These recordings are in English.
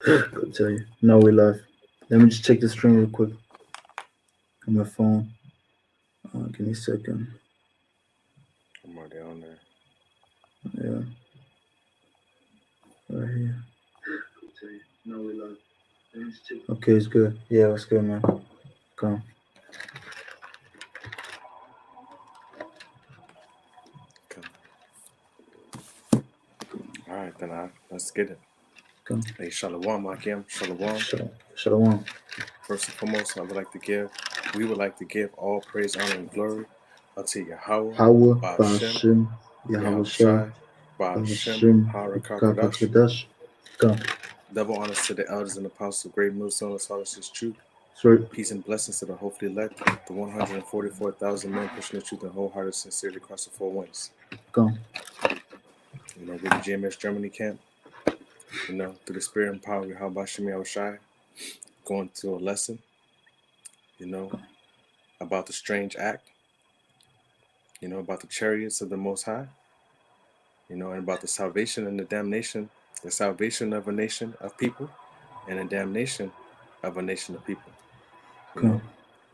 I'll tell you. No, we live. Let me just check the string real quick on my phone. Give me a second. I'm already on there. Yeah, right here. I'll tell you. No, we live. Let me just check. Okay, it's good. Yeah, it's good, man. Come, Okay. All right, then let's get it. come. Hey, Shalom, Akim. Shalom. Shalom. First and foremost, we would like to give all praise, honor, and glory unto Yahweh, Hawa, Ba'ashem, Bashim, Yahweh Shai, Yahushai, Ba'ashem, Bashim, Harakakadash. Kakakadash. Come. Double honors to the elders and apostles of Great Millstone, as well as his truth. Sorry. Peace and blessings to the hopefully elect, the 144,000 men pushing the truth and wholehearted sincerity across the four winds. Come. With the GMS Germany camp, through the spirit and power of Yahweh Shem Yahushai, going to a lesson, about the strange act, about the chariots of the Most High, and about the salvation and the damnation, the salvation of a nation of people and the damnation of a nation of people, Come.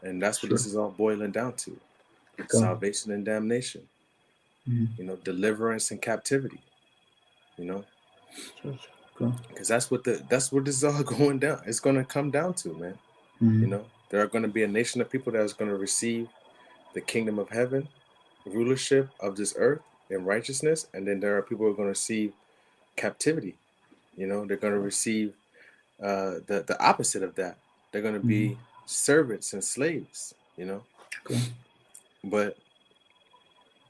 and that's what Sure. this is all boiling down to. Come. Salvation and damnation, deliverance and captivity, Come. because that's what this is all going down. It's going to come down to, man. There are going to be a nation of people that is going to receive the kingdom of heaven, rulership of this earth in righteousness, and then there are people who are going to receive captivity. They're going to receive the opposite of that. They're going to be servants and slaves. Come. But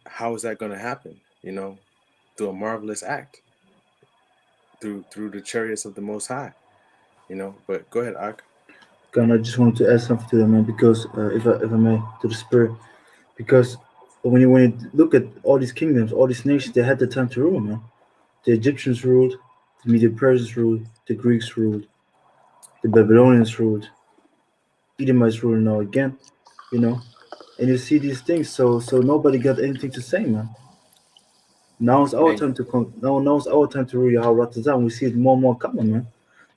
how is that going to happen? Through a marvelous act, through the chariots of the Most High. But go ahead, Ak. God, I just wanted to add something to that, man, because if I may, to the spirit, because when you look at all these kingdoms, all these nations, they had the time to rule, man. The Egyptians ruled, the Medo Persians ruled, the Greeks ruled, the Babylonians ruled, Edomites ruled now again, you know. And you see these things, so nobody got anything to say, man. Now it's our And time to come. Now it's our time to rule Yahweh Ratazan. We see it more and more coming, man.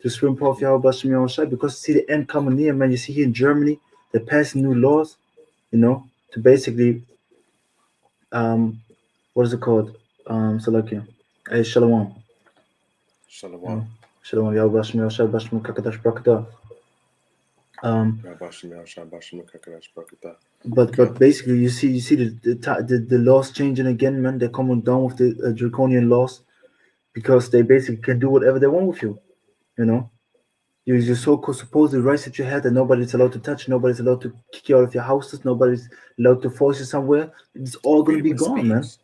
To swim off Yahweh Bashim Yahweh Shai, because see the end coming near, man. You see here in Germany, they're passing new laws, to basically what is it called? Salakia. Hey, Shalom. Shalom. Shalom, Yahweh Bashim Yahweh Shai, Bashim Kakadash Brakata. But Okay. basically, you see the laws changing again, man. They're coming down with the draconian laws because they basically can do whatever they want with you. You know, you're so supposed the rights that you had that nobody's allowed to touch, nobody's allowed to kick you out of your houses, nobody's allowed to force you somewhere. It's all gonna be Freedom of gone, man. speech.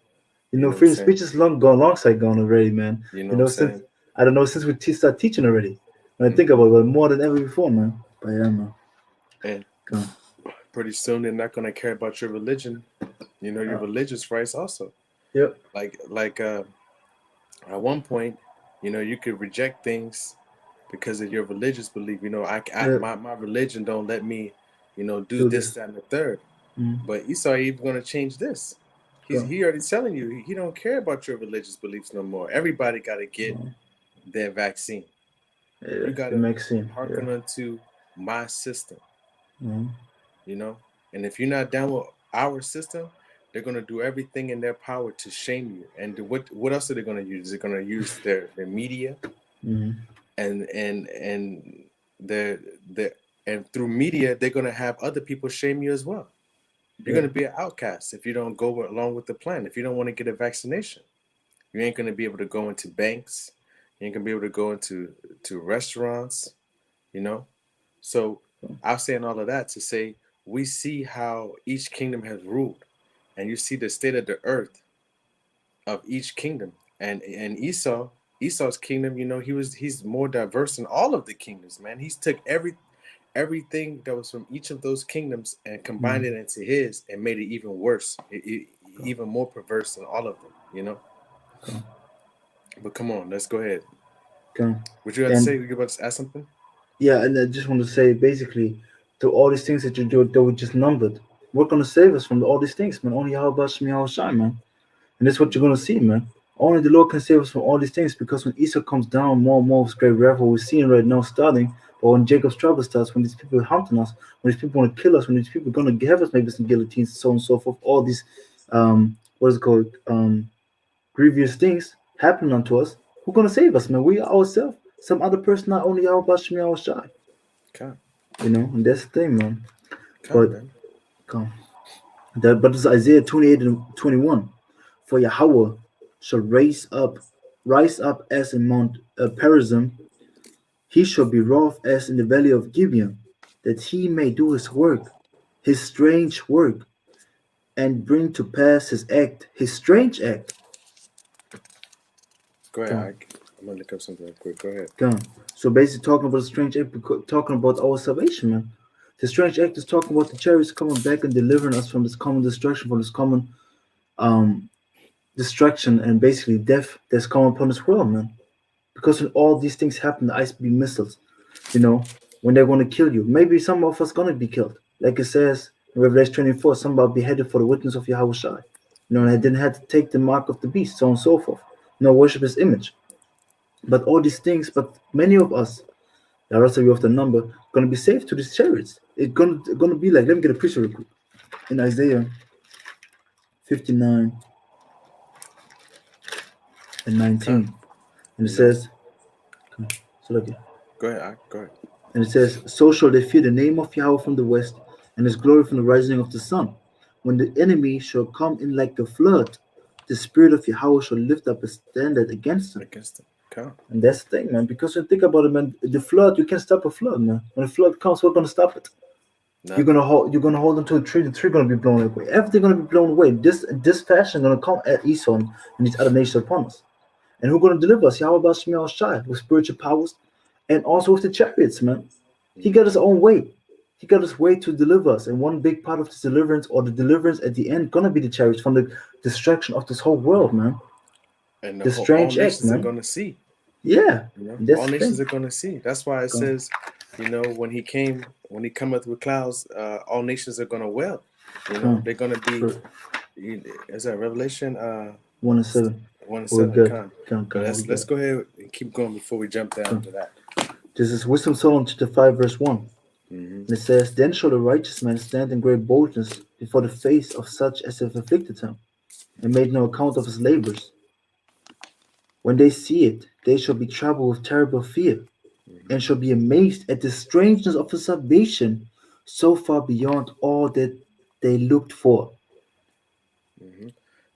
You know what I'm Freedom of saying? speech is long side gone already, man. You know what I'm Since saying? I don't know since we start teaching already. When I think about it, more than ever before, man. But yeah, man. And Come on. pretty soon they're not gonna care about your religion. Your religious rights also. Yep. Like at one point, you could reject things because of your religious belief. Yep. My religion don't let me, do Do this, this. that, and the third. Mm. But Esau even going to change this. Go. He already telling you he don't care about your religious beliefs no more. Everybody got to get their vaccine. Yeah. You got The to Maxine. Yeah. hearken unto my system, Mm. you know. And if you're not down with our system, they're going to do everything in their power to shame you. And what else are they going to use? They're going to use their media Mm. and their their and through media they're going to have other people shame you as well. You're Yeah. going to be an outcast if you don't go along with the plan. If you don't want to get a vaccination, you ain't going to be able to go into banks. You ain't going to be able to go into restaurants, you know? So I'm saying all of that to say we see how each kingdom has ruled, and you see the state of the earth of each kingdom. And Esau's kingdom, he's more diverse than all of the kingdoms, man. He's took everything that was from each of those kingdoms and combined Mm. it into his and made it even worse, even more perverse than all of them. Go. But come on, let's go ahead. Go. What you have to say? And You about to ask something? yeah, and I just want to say basically, to all these things that you do that were just numbered, we're gonna save us from all these things, man. Only how about Shmi how shine, man. And that's what you're gonna see, man. Only the Lord can save us from all these things because when Esau comes down, more and more of this great wrath, what we're seeing right now starting, but when Jacob's trouble starts, when these people are hunting us, when these people want to kill us, when these people are going to have us maybe some guillotines, so on and so forth, all these, what is it called, grievous things happening unto us, who's going to save us, man? We ourselves. Some other person, not only our Bashmi, our Shai. Come, And that's the thing, man. come, But, man. come. But it's Isaiah 28 and 21. For Yahweh shall rise up as in Mount Perazim. He shall be wroth as in the valley of Gibeon, that he may do his work, his strange work, and bring to pass his strange act. Go ahead, Come, Ike. I'm gonna look up something real quick. Go ahead. come. So basically, talking about the strange act, talking about our salvation, man. The strange act is talking about the chariots coming back and delivering us from this common destruction, from this common um, destruction and basically death that's coming upon this world, man. Because when all these things happen, the ICB missiles, when they're going to kill you, maybe some of us going to be killed. Like it says in Revelation 24, some are beheaded for the witness of Yahweh Shai. And they didn't have to take the mark of the beast, so on and so forth. Worship his image. But all these things, but many of us, the rest of you of the number, going to be saved to these chariots. It's going to be like, let me get a picture real quick. In Isaiah 59 and 19. And it says, so look here. Go ahead, Ike. Go ahead. And it says, so shall they fear the name of Yahweh from the west, and his glory from the rising of the sun. When the enemy shall come in like a flood, the spirit of Yahweh shall lift up a standard against him. Against them. Come. And that's the thing, man. Because when you think about it, man, the flood, you can't stop a flood, man. When a flood comes, we're gonna stop it. Nothing. You're gonna hold onto a tree, the tree gonna be blown away. Everything gonna be blown away. This fashion gonna come at Esau and these other nations upon us. And who's gonna deliver us? Yahweh Bashmi Shai with spiritual powers and also with the chariots, man. He got his own way. He got his way to deliver us. And one big part of this deliverance, or the deliverance at the end, gonna be the chariots from the destruction of this whole world, man. And the strange all act, nations man. are gonna see. Yeah. All nations are gonna see. That's why it says, when he cometh with clouds, all nations are gonna wail. They're gonna be. Is that Revelation? 1 and 7. 1 and 7. Let's go ahead and keep going before we jump down to that. This is Wisdom Solomon chapter 5 verse 1. And it says, then shall the righteous man stand in great boldness before the face of such as have afflicted him, and made no account of his labors. When they see it, they shall be troubled with terrible fear, and shall be amazed at the strangeness of his salvation, so far beyond all that they looked for.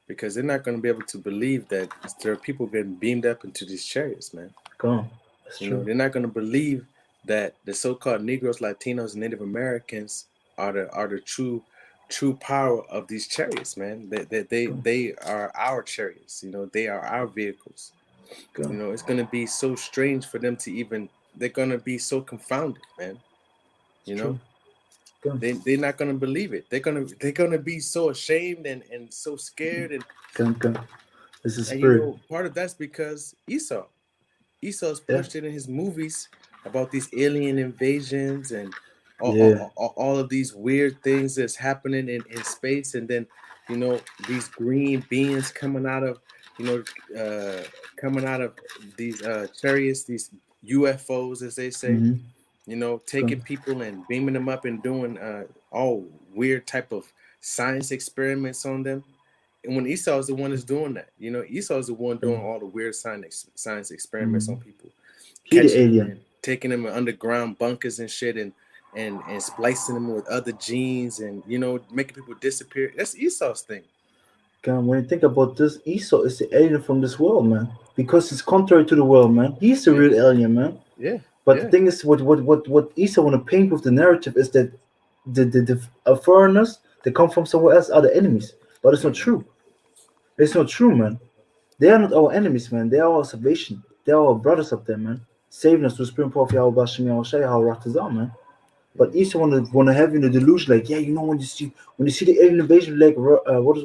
Because they're not going to be able to believe that there are people getting beamed up into these chariots, man. That's true. They're not going to believe that the so-called Negroes, Latinos, and Native Americans are the true power of these chariots, man. They are our chariots. They are our vehicles. It's going to be so strange for them to even. They're going to be so confounded, man. They're not going to believe it. They're going to be so ashamed and so scared and. This is spirit. Part of that's because Esau's pushed it in his movies about these alien invasions and all of these weird things that's happening in space, and then these green beings coming out of these chariots, these UFOs, as they say. Taking people and beaming them up and doing all weird type of science experiments on them. And when Esau is the one that's doing that, Esau is the one doing all the weird science experiments on people, catching them and taking them in underground bunkers and shit, and splicing them with other genes, and making people disappear. That's Esau's thing. God, when you think about this, Esau is the alien from this world, man. Because it's contrary to the world, man. He's the real alien, man. Yeah. But the thing is, what Esau want to paint with the narrative is that the foreigners that come from somewhere else are the enemies. But it's not true. It's not true, man. They are not our enemies, man. They are our salvation. They are our brothers up there, man. Saving us through the spirit of Yahweh Bashim Yahweh Shai, Yahweh Ratazah, man. But Esau want to have you in the delusion, like, when you see the alien invasion, like what is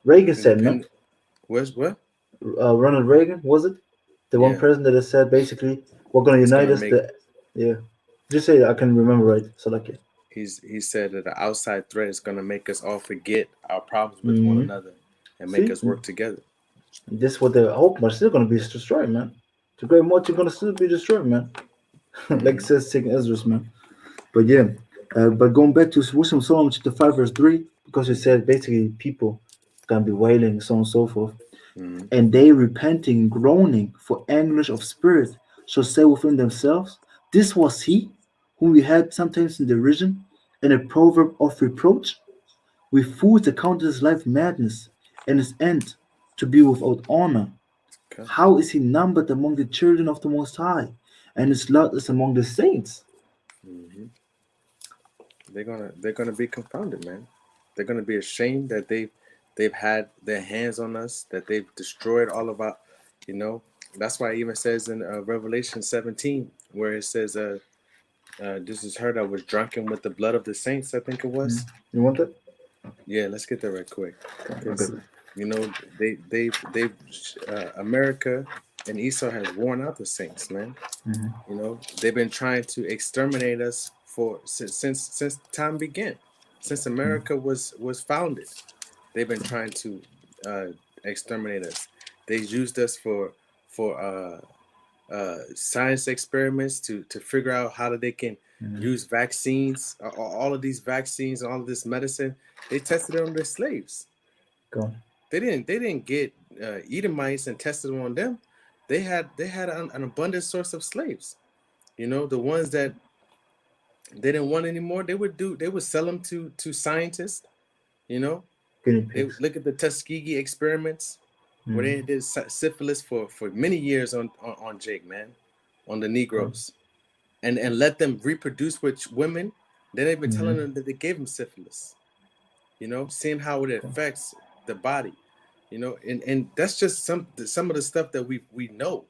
Reagan said, man. Where's what? Ronald Reagan, was it? The one president that has said basically we're gonna unite us. Just say that, I can remember right. So like it. He said that the outside threat is gonna make us all forget our problems with one another and make us work together. This what the hope are still gonna be destroyed, man. The great multi gonna still be destroyed, man. Like it Hmm. says Second Ezra, man. But yeah, but going back to Wisdom of Solomon chapter 5 verse 3, because it said basically people gonna be wailing, so on and so forth, Hmm. and they repenting and groaning for anguish of spirit shall say within themselves, this was he whom we had sometimes in derision, and a proverb of reproach. We fools accounted his life madness, and his end to be without honor. Okay. How is he numbered among the children of the Most High, and his lot is among the saints? Hmm. They're gonna be confounded, man. They're gonna be ashamed that they've had their hands on us, that they've destroyed all of our, you know. That's why it even says in Revelation 17, where it says, "This is her that was drunken with the blood of the saints." I think it was. You want that? Yeah, let's get that right quick, Okay. because you know they've America and Esau has worn out the saints, man. Mhm. You know, they've been trying to exterminate us for since time began, since America was founded. They've been trying to uh, exterminate us. They used us for science experiments to figure out how they can Mhm. use vaccines. All of these vaccines, all of this medicine, they tested it on their slaves. Go on. They didn't get Edomites and tested them on them. They had an abundant source of slaves. You know, the ones that they didn't want anymore, they would sell them to scientists. You know, Guinea they pigs. look at the Tuskegee experiments where they Mhm. did syphilis for many years on Jake, man, on the Go on. Negroes, and let them reproduce with women. Then they've been telling Mhm. them that they gave them syphilis. You know, seeing how it Go on. affects the body. You know, and that's just some of the stuff that we know.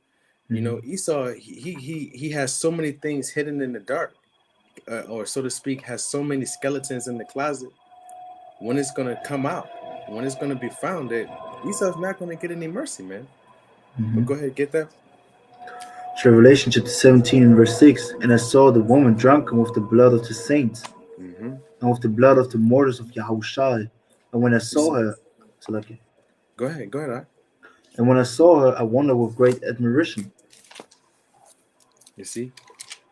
You know, Mhm. Esau he has so many things hidden in the dark, or so to speak, has so many skeletons in the closet. When it's gonna come out, when it's gonna be found, that Esau's not gonna get any mercy, man. But Mhm. go ahead, get that. Revelation chapter 17 and verse 6. And I saw the woman drunken with the blood of the saints, Mm-hmm. and with the blood of the martyrs of Yahushua. And when I You saw see, her, so like, go ahead. and when I saw her, I wondered with great admiration. You see,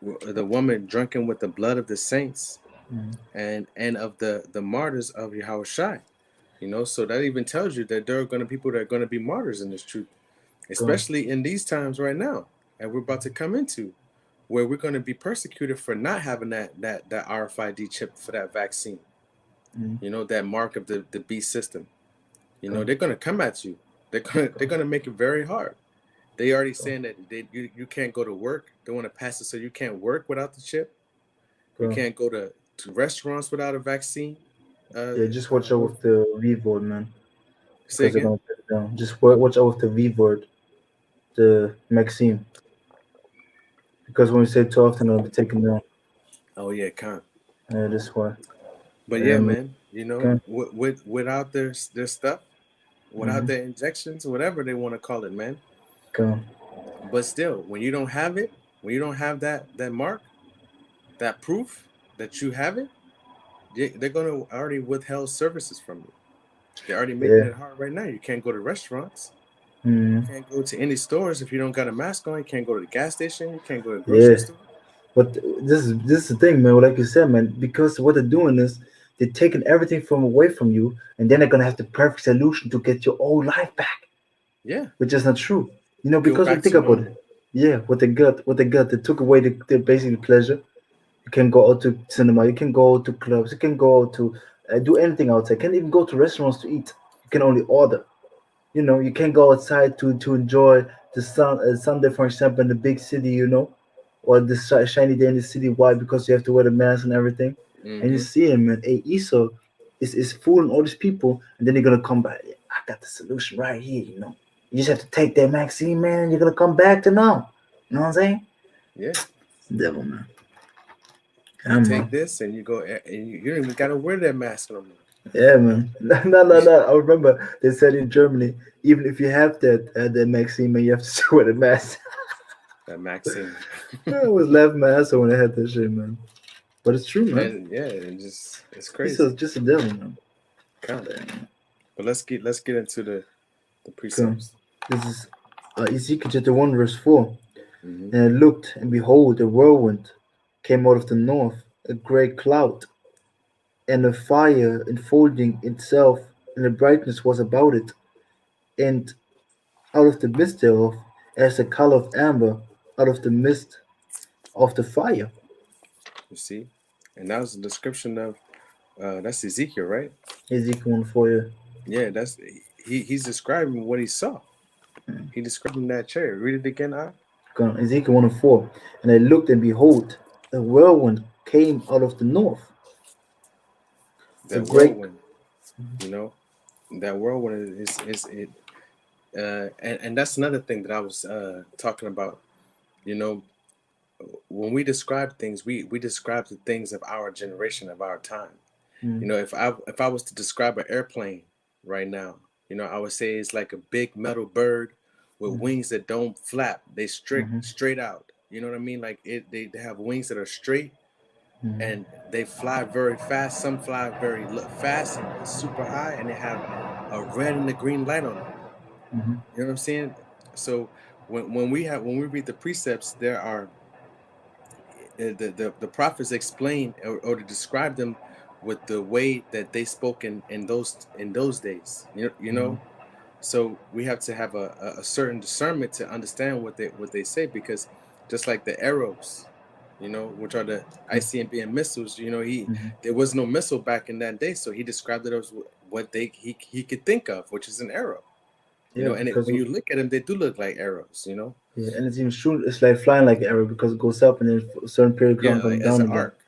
the woman drunken with the blood of the saints Mhm. and of the martyrs of Yahushua. You know, so that even tells you that there are going to people that are going to be martyrs in this truth, Go on. especially in these times right now, and we're about to come into, where we're going to be persecuted for not having that RFID chip for that vaccine. Mhm. You know, that mark of the beast system. You Go know, on. they're going to come at you. Go They're on. going to make it very hard. They already Go on. saying that you can't go to work. They want to pass it so you can't work without the chip. You Go on. can't go to restaurants without a vaccine. Yeah, just watch out What? with the V word, man, Say because they're again? gonna put it down. Just watch out with the V word, the Maxime, because when we say too often, it'll be taken down. Oh yeah, con. That's why. But yeah, Um, man. You know, okay. without their stuff, without Mm-hmm. their injections, whatever they want to call it, man. Go. But still, when you don't have it, when you don't have that mark, that proof that you have it, they're gonna already withheld services from you. They're already making Yeah. it hard right now. You can't go to restaurants. You Mm-hmm. can't go to any stores if you don't got a mask on. You can't go to the gas station. You can't go to the grocery Yeah. store. But this is the thing, man. Like you said, man, because what they're doing is they're taking everything from away from you, and then they're gonna have the perfect solution to get your old life back, Yeah, which is not true. go Because when you back think to about it, normal. yeah, what they got, they took away the basically pleasure. You can go out to cinema, you can go to clubs, you can go to do anything outside. You can't even go to restaurants to eat. You can only order. You can't go outside to enjoy the sun Sunday, for example, in the big city. Or the shiny day in the city. Why? Because you have to wear the mask and everything. And you Mm-hmm. see him, man. Hey, Esau is fooling all these people, and then you're gonna come back. "Yeah, I got the solution right here. You just have to take that vaccine, man. And you're gonna come back to now. You know what I'm saying? Yeah, Devil, man. you Yeah, take man. this and you go, and you don't even gotta wear that mask no more. Yeah, man. No, no, no. I remember they said in Germany, even if you have that vaccine, man, you have to still wear the mask. That Maxine. I was laughing my ass off when I had that shit, man. But it's true, man. And yeah, it's He's crazy. just a devil, man. Come, but let's get into the Come. precepts. This is Ezekiel chapter 1, verse 4. Mm-hmm. And I looked, and behold, a whirlwind came out of the north, a great cloud, and a fire enfolding itself, and the brightness was about it, and out of the midst thereof, as the color of amber, out of the midst of the fire. You see, and that was a description of that's Ezekiel, right? Ezekiel 1 4. Yeah. Yeah, that's he's describing what he saw. He describing that chariot. Read it again, Ezekiel 1 and 4. And I looked, and behold, a whirlwind came out of the north, a that great. whirlwind. You know, that whirlwind is it. And that's another thing that I was talking about. You know, when we describe things, we describe the things of our generation, of our time. You know, if I was to describe an airplane right now, you know, I would say it's like a big metal bird with wings that don't flap. They straight out. You know what I mean? Like they have wings that are straight, and they fly very fast. Some fly very fast and super high, and they have a red and a green light on them. You know what I'm saying? So when we read the precepts, there are the prophets explain or to describe them with the way that they spoke in those days. You know, so we have to have a certain discernment to understand what they say, because just like the arrows, you know, which are the ICBM missiles, you know, there was no missile back in that day, so he described it as what he could think of, which is an arrow. You Yeah, know, and because when you look at them, they do look like arrows. You know, yeah, and it's even true. It's like flying like an arrow because it goes up and then for a certain period of yeah, time like comes as down an again. arc.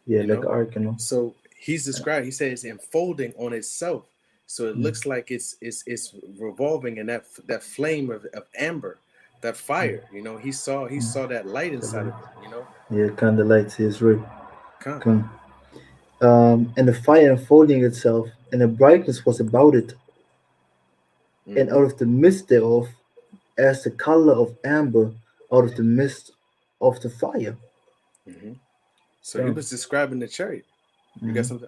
Yeah, You like an know, arc, you know. so he's described. He says enfolding on itself, so it looks like it's revolving, and that flame of amber, that fire. You know, he saw that light inside of it. You know, Yeah, kind of lights his rig. come. Come. And the fire unfolding itself, and the brightness was about it, and Mm-hmm. out of the midst thereof, as the color of amber, out of the midst of the fire. Mm-hmm. So he Come. was describing the chariot. You got something?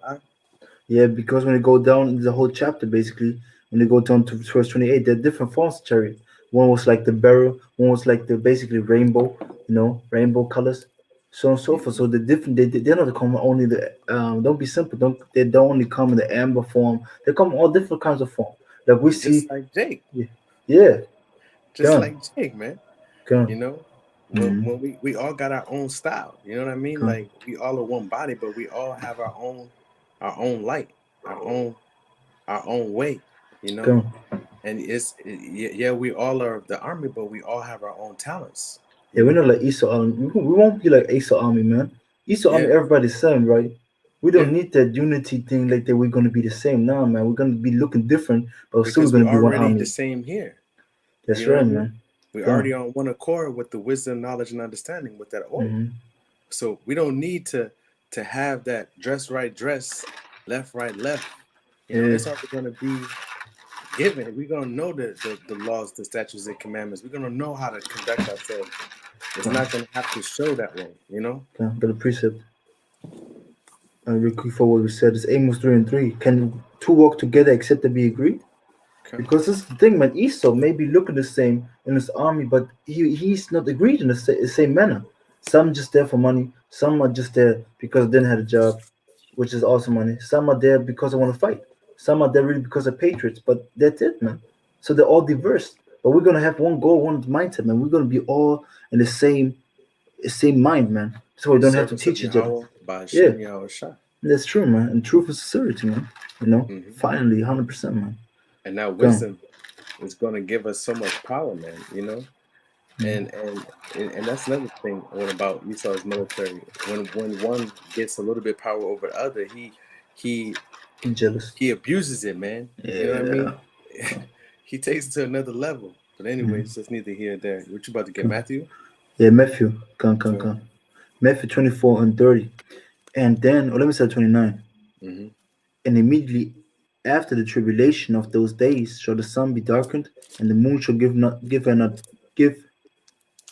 Yeah, because when you go down the whole chapter, basically, when you go down to verse 28, there are different forms of chariot. One was like the barrel, one was like the basically rainbow, rainbow colors, so on and so forth. So the different they're not come only the don't be simple. They don't only come in the amber form. They come all different kinds of form. Like we see, Just like Jake. yeah, yeah, Just gun, like Jake, man. You gun, know, mm-hmm, when we all got our own style. You know what I mean? gun, Like we all are one body, but we all have our own light, our own way. You know, gun. and yeah, we all are the army, but we all have our own talents. You Yeah, we're know? not like Esau Army. We won't be like Esau Army, man. Esau Army, Yeah, everybody's same, right? We don't yeah. need that unity thing like that. We're gonna be the same. Nah, man. We're gonna be looking different, but still we're Because we gonna be one already the army. same here. That's You know what right, I mean? man. We Come. already on one accord with the wisdom, knowledge, and understanding with that oil. Mm-hmm. So we don't need to have that dress, left, right, left. You know, Yeah. it's already going to be given. We're going to know the laws, the statutes, and commandments. We're going to know how to conduct ourselves. It's Come. not going to have to show that way, you know? Come. But the precept. Real quick for what we said is Amos 3:3. Can two walk together except they be agreed? Okay. Because this is the thing, man. Esau may be looking the same in his army, but he's not agreed in the same manner. Some just there for money. Some are just there because they didn't have a job, which is also money. Some are there because they want to fight. Some are there really because they're patriots. But that's it, man. So they're all diverse. But we're gonna have one goal, one mindset, man. We're gonna be all in the same mind, man. So we don't have to Service of teach each other. Yahweh by Yeah, Hashem Yahweh Shah. that's true, man. And truth is sincerity, man. Hmm. Finally, 100%, man. And that Go. wisdom is going to give us so much power, man, you know? And that's another thing about Esau's military. When one gets a little bit power over the other, he I'm jealous. he abuses it, man. You know what I Yeah. mean? He takes it to another level. But anyways, that's neither here nor there. What you about to get, Matthew? Yeah, Matthew. Come, come, Go. come. Matthew 24 and 30. And then, or let me say 29. Mm-hmm. And immediately after the tribulation of those days shall the sun be darkened, and the moon shall give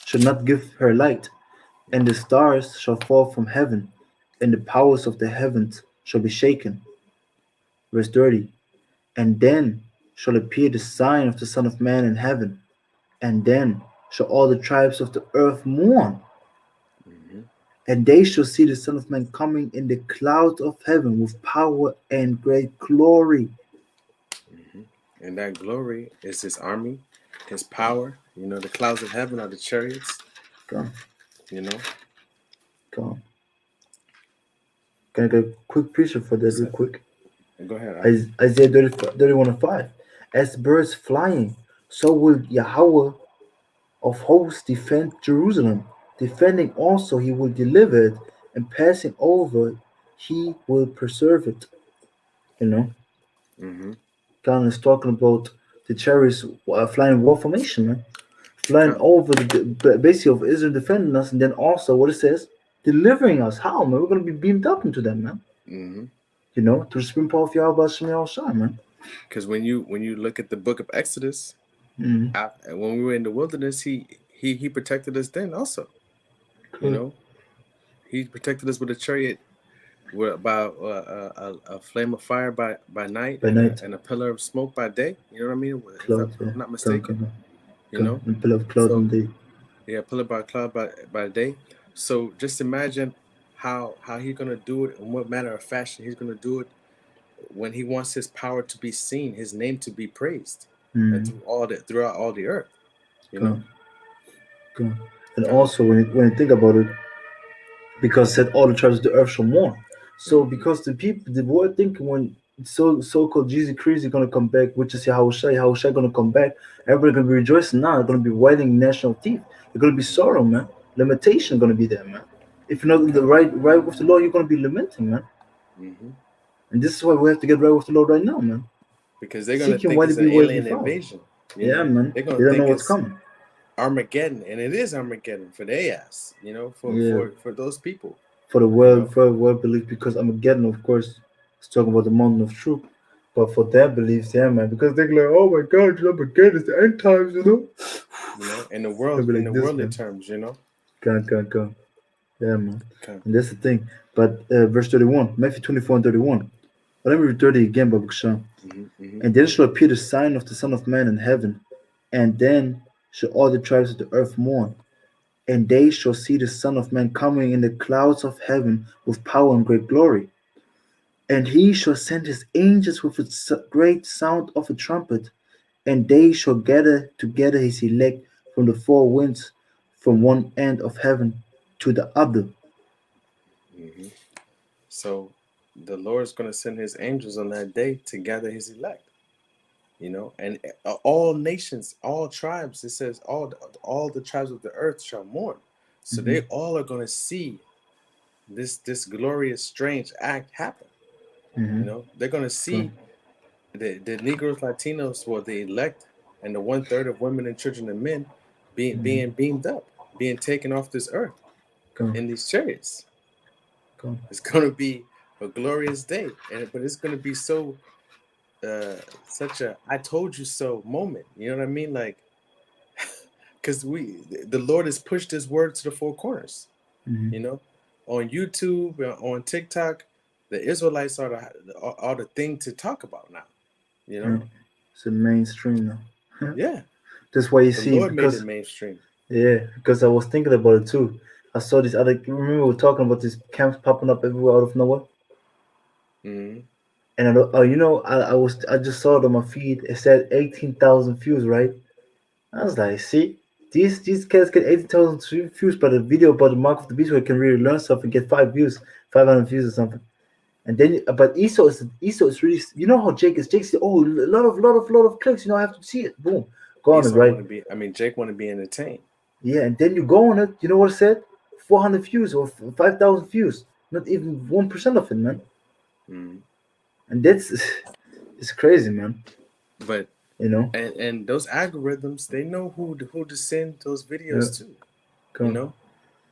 shall not give her light, and the stars shall fall from heaven, and the powers of the heavens shall be shaken. Verse 30. And then shall appear the sign of the Son of Man in heaven. And then shall all the tribes of the earth mourn, Hmm. and they shall see the Son of Man coming in the clouds of heaven with power and great glory. Hmm. And that glory is his army, his power. You know, the clouds of heaven are the chariots. Come, You know, come. Can I get a quick picture for that, real so quick? go ahead. Isaiah 31 and 5. As birds flying, so will Yahweh of hosts defend Jerusalem. Defending also, he will deliver it, and passing over, he will preserve it. You know, Mm-hmm. God is talking about the chariots flying war formation, man. Flying Come. over basically of Israel defending us, and then also what it says, delivering us. How, man? We're going to be beamed up into them, man. Mm-hmm. You know, through the supreme power of Yahweh Hashem Shai, man. Because when you look at the book of Exodus, Mm, when we were in the wilderness, he protected us then also. You correct. know, he protected us with a chariot, by a flame of fire by night, By night, and a pillar of smoke by day. You know what I mean? If cloud, I'm yeah. not Come, mistaken. come, come. You Come. know, And pillar of cloud so and day. yeah, pillar by cloud by day. So just imagine how he's gonna do it, in what manner of fashion he's gonna do it when he wants his power to be seen, his name to be praised, and Mm, throughout all the earth. You know, come, come. And come. also, when you think about it, because said all the tribes of the earth shall mourn. So Hmm. because the people, the world thinking when so-called Jesus Christ is gonna come back, which is Yahushua gonna come back, everybody gonna be rejoicing now. They're gonna be wailing national teeth. They're gonna be sorrow, man. Lamentation gonna be there, man. If you're not in the Come. right with the Lord, you're gonna be lamenting, man. Hmm. And this is why we have to get right with the Lord right now, man. Because they're gonna Seek Him think while He it's be an where He be alien found. invasion. You Yeah, know, man. they're gonna They don't know think what's it's coming. Armageddon, and it is Armageddon for their ass. You know, for Yeah, for for those people. for the You know. world belief, because Armageddon, of course, is talking about the mountain of truth. But for their beliefs, yeah, man, because they're like, oh my God, Armageddon is the end times, you know? You know, in the They'll world, be in like the this, worldly man. terms, you know. Can't. Yeah, man. Okay. And that's the thing. But verse 31, Matthew 24 and 31. But let me read 30 again, Babu Kisham. Hmm. Hmm. And then shall appear the sign of the Son of Man in heaven, and then shall all the tribes of the earth mourn. And they shall see the Son of Man coming in the clouds of heaven with power and great glory. And he shall send his angels with a great sound of a trumpet, and they shall gather together his elect from the four winds, from one end of heaven to the other. Hmm. So the Lord's gonna send His angels on that day to gather His elect. You know, and all nations, all tribes. It says all the tribes of the earth shall mourn. So Mm-hmm. they all are gonna see this glorious, strange act happen. Mm-hmm. You know, they're gonna Go, see the Negroes, Latinos, well, the elect, and the 1/3 of women and children and men being mm-hmm. beamed up, being taken off this earth Go, in these chariots. go. It's gonna be a glorious day, but it's gonna be such a "I told you so" moment. You know what I mean? Like, because the Lord has pushed His word to the four corners. Mm-hmm. You know, on YouTube, on TikTok, the Israelites are the thing to talk about now. You know, Yeah. It's a mainstream now. yeah, That's why you the see, Lord made it because mainstream. yeah, because I was thinking about it too. I saw these other. Remember we were talking about these camps popping up everywhere out of nowhere. Hmm. And I just saw it on my feed. It said 18,000 views, right? I was like, see, these kids get 18,000 views, but a video about the mark of the beast where you can really learn something, get 5 views, 500 views or something. And then, but ESO is really, you know how Jake is. Jake said, oh, a lot of clicks. You know, I have to see it. Boom, go on it, Esau right? want to be. I mean, Jake want to be entertained. Yeah, and then you go on it. You know what it said? 400 views or 5,000 views. Not even 1% of it, man. Hmm. And that's it's crazy, man. But You know. and those algorithms, they know who to send those Yeah. videos to. You Come. know,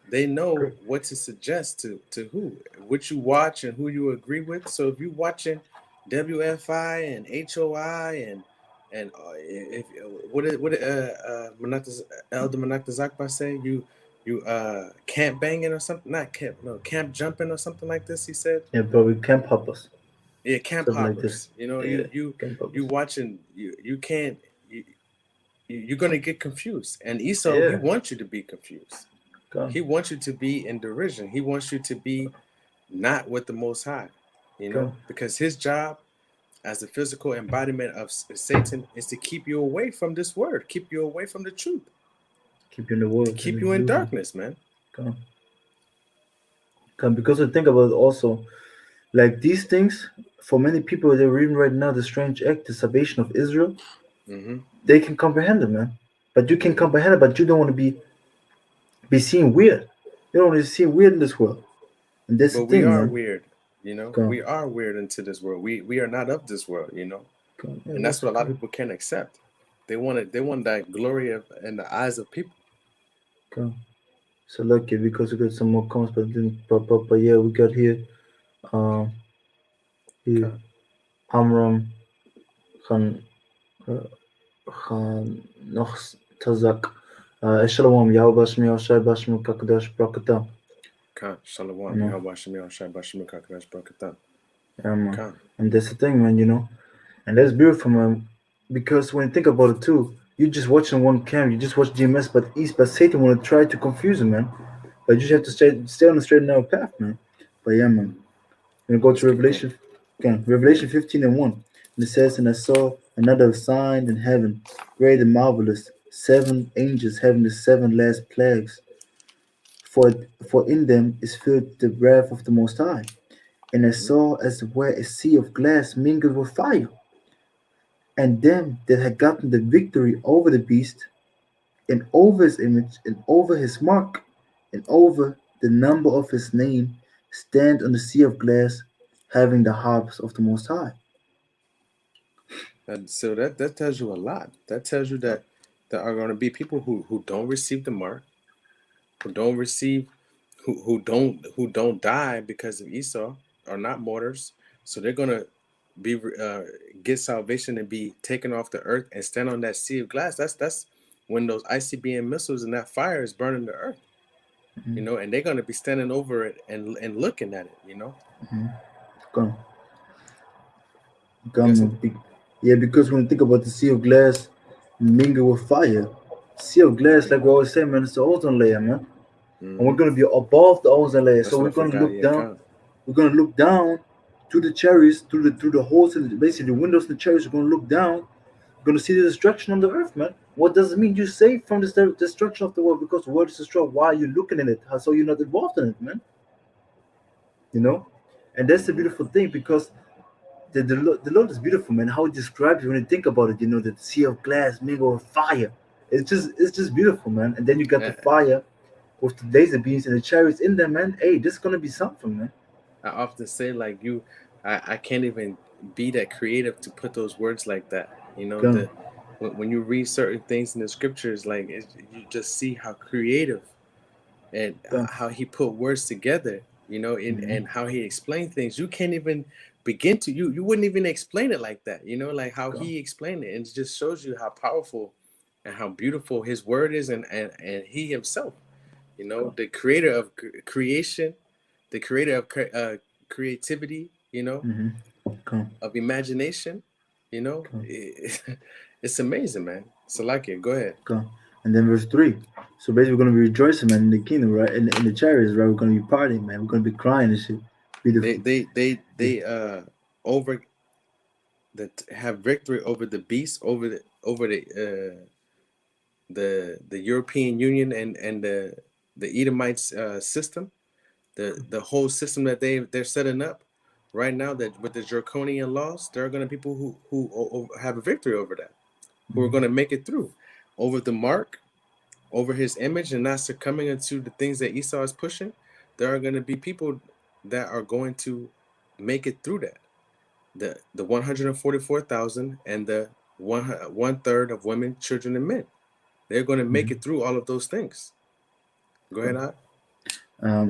they know what to suggest to who, what you watch and who you agree with. So if you watching WFI and HOI and if Elder Manakta say, you camp banging or something, not camp, no, camp jumping or something like this, he said. Yeah, but we can't pop us. Yeah, camp Something like this. hoppers. You know, Yeah, you camp pop you us. watching, you can't, you're going to get confused. And Esau, he Yeah. wants you to be confused. Come. He wants you to be in derision. He wants you to be not with the Most High, Come. because his job as the physical embodiment of Satan is to keep you away from this word, keep you away from the truth, Keep you in the to world. keep you in darkness, man. Come. Come. Because we think about it also, like these things, for many people, they're reading right now the strange act, the salvation of Israel. Mm-hmm. They can comprehend it, man. But you can Mm-hmm. comprehend it, but you don't want to be seen weird. You don't want to see weird in this world. And that's But the we thing, are man. weird, Come. we are weird into this world. We are not of this world, Come. Yeah, and that's what a lot of people can't accept. They want that glory in the eyes of people. come. So lucky because we got some more comments, but didn't pop up. But yeah, we got here. Um, here Okay. Amram Khan Khan Nox Tazak. Shalom. Yahweh Bashmi Oshai Bashmi Kakadash Brakata. Khan, You Shalom, know. Yahweh Shem Yahushua Bashim Kakadash Barakatan. Yeah, man. Khan. And that's the thing, man. And that's beautiful, man. Because when you think about it too, you just watching one cam, you just watch GMS, but Satan want to try to confuse him, man. But you just have to stay on the straight and narrow path, man. But yeah, man. We're gonna go Let's to keep going. Revelation, again, Revelation 15:1. And it says, "And I saw another sign in heaven, great and marvelous, 7 angels having the 7 last plagues, for in them is filled the wrath of the Most High. And I Mm-hmm. saw as it were a sea of glass mingled with fire, and them that had gotten the victory over the beast, and over his image, and over his mark, and over the number of his name, stand on the sea of glass, having the harps of the Most High." And so that tells you a lot. That tells you that there are going to be people who don't receive the mark, who don't receive, who don't die because of Esau, are not martyrs. So they're going to be get salvation and be taken off the earth and stand on that sea of glass. That's when those ICBM missiles and that fire is burning the earth, and they're going to be standing over it and looking at it. Come, Yes, sir. come, yeah, because when you think about the sea of glass mingled with fire, sea of glass, like we always say, man, it's the ozone layer, man. And we're Mm-hmm. gonna be above the ozone layer. That's So what we're I gonna forgot. look Yeah, down. come. We're gonna look down to the cherries, through the holes in basically the windows in the cherries. We're gonna look down. We're gonna see the destruction on the earth, man. What does it mean? You're safe from the destruction of the world because the world is destroyed. Why are you looking at it? So you're not involved in it, man. You know, and that's the Mm-hmm. beautiful thing because the Lord is beautiful, man. How He describes it when you think about it, the sea of glass mingled with fire. It's just beautiful, man. And then you got the fire with the laser beams and the chariots in there, man. Hey, this is gonna be something, man. I often say like I can't even be that creative to put those words like that. Go, When you read certain things in the scriptures, like you just see how creative and go. how he put words together. Mm-hmm. And how he explained things. You can't even begin to you wouldn't even explain it like that. Like how Go, he explained it, and it just shows you how powerful and how beautiful his word is, and he himself. go. The creator of creation, the creator of creativity, Mm-hmm. Go, of imagination, go, it's amazing, man. Salakia, go ahead. go. And then verse 3. So basically, we're gonna be rejoicing, man, in the kingdom, right? In the chariots, right? We're gonna be partying, man. We're gonna be crying and shit. They Beautiful. they they Yeah. they over that have victory over the beast, over the European Union and the Edomites system, the whole system that they're setting up right now, that with the draconian laws, there are going to be people who have a victory over that, who are Mm-hmm. going to make it through, over the mark, over his image, and not succumbing into the things that Esau is pushing. There are going to be people that are going to make it through that. The 144,000 and the one third of women, children, and men. They're going to make Mm-hmm. it through all of those things. Go ahead, Go. Ad.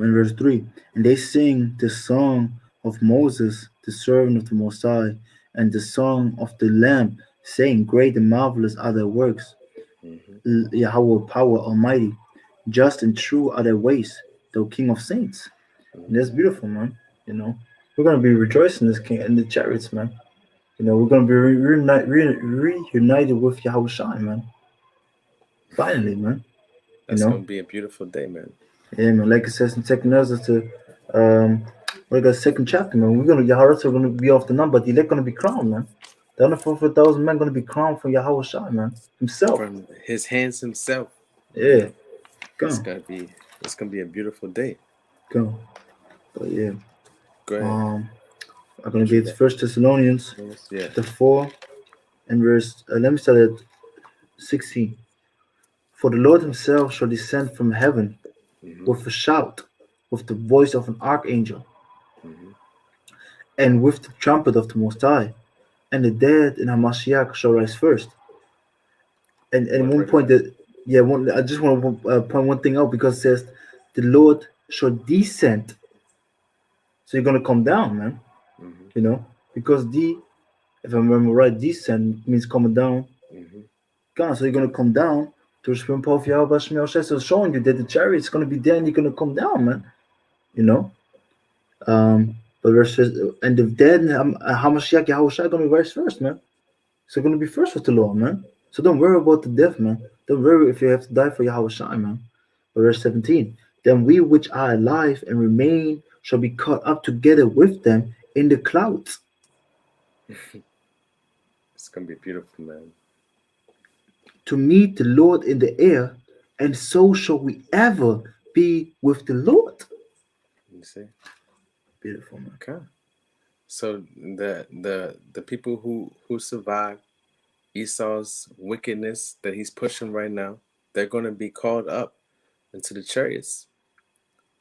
In verse 3, and they sing the song of Moses, the servant of the Most High, and the song of the Lamb, saying, "Great and marvelous are thy works, Mm-hmm. Yahweh, power almighty. Just and true are thy ways, thou King of saints." And Mm-hmm. that's beautiful, man. We're gonna be rejoicing this king in the chariots, man. We're gonna be reunited with Yahweh Shai, man. Finally, man. That's know? gonna be a beautiful day, man. Yeah, man. Like it says in Second Ezra to we got second chapter, man. We're gonna Yaharatha are gonna be off the number, but the elect gonna be crowned, man. The 144,000 men gonna be crowned from Yahweh Shai, man. Himself. From his hands himself. You Yeah. know, Go. it's gonna be a beautiful day. Go. But yeah. Go ahead. I'm gonna be at First Thessalonians Yeah. chapter 4 and verse let me start at 16. For the Lord himself shall descend from heaven with a shout, with the voice of an archangel, and with the trumpet of the Most High, and the dead in Hamashiach shall rise first. And one point that I just want to point one thing out because it says the Lord shall descend. So you're gonna come down, man. You know, because if I remember right, descend means coming down. God, so you're gonna come down to the supreme power of Yahweh Shemel Shai. So showing you that the chariot's gonna be there and you're gonna come down, man. You know. But verses and the dead and Hamashiach Yahweh Shai gonna be rise first, man. So gonna be first with the Lord, man. So don't worry about the death, man. Don't worry if you have to die for Yahweh Shai, man. But verse 17, then we which are alive and remain shall be caught up together with them in the clouds. It's gonna be beautiful, man. To meet the Lord in the air, and so shall we ever be with the Lord. You see? Beautiful, man. Okay. So the people who survive Esau's wickedness that he's pushing right now, they're gonna be called up into the chariots.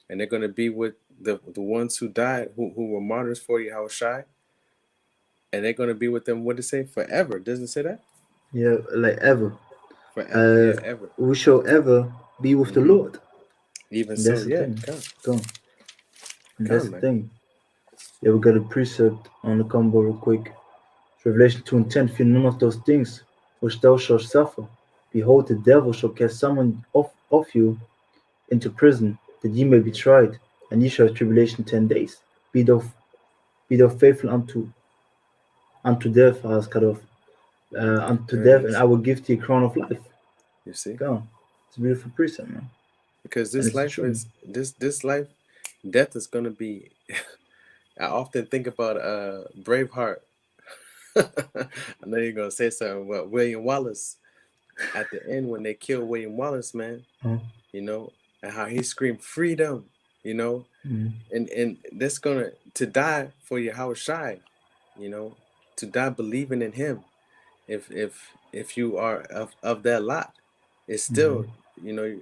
And they're gonna be with the ones who died, who were martyrs for Yahweh Shai. And they're gonna be with them, what did it say? Forever. Doesn't it say that? Yeah, like ever. Forever, yeah, ever. We shall ever be with the Lord. Even And so, that's the yeah. thing. Go. And that's the thing. Yeah, we got a precept on the combo real quick. Revelation 2:10, fear none of those things which thou shalt suffer. Behold, the devil shall cast someone of you into prison, that ye may be tried, and ye shall have tribulation 10 days. Be thou faithful unto death, I was cut off. Unto death, and I will give thee a crown of life. You see? Go. It's a beautiful precept, man. Because this life is this life, death is gonna be I often think about Braveheart. I know you're gonna say something about William Wallace. At the end, when they killed William Wallace, man, you know, and how he screamed freedom, you know, and that's gonna to die for Yahweh Shai, you know, to die believing in him. If you are of that lot, it's still, you know,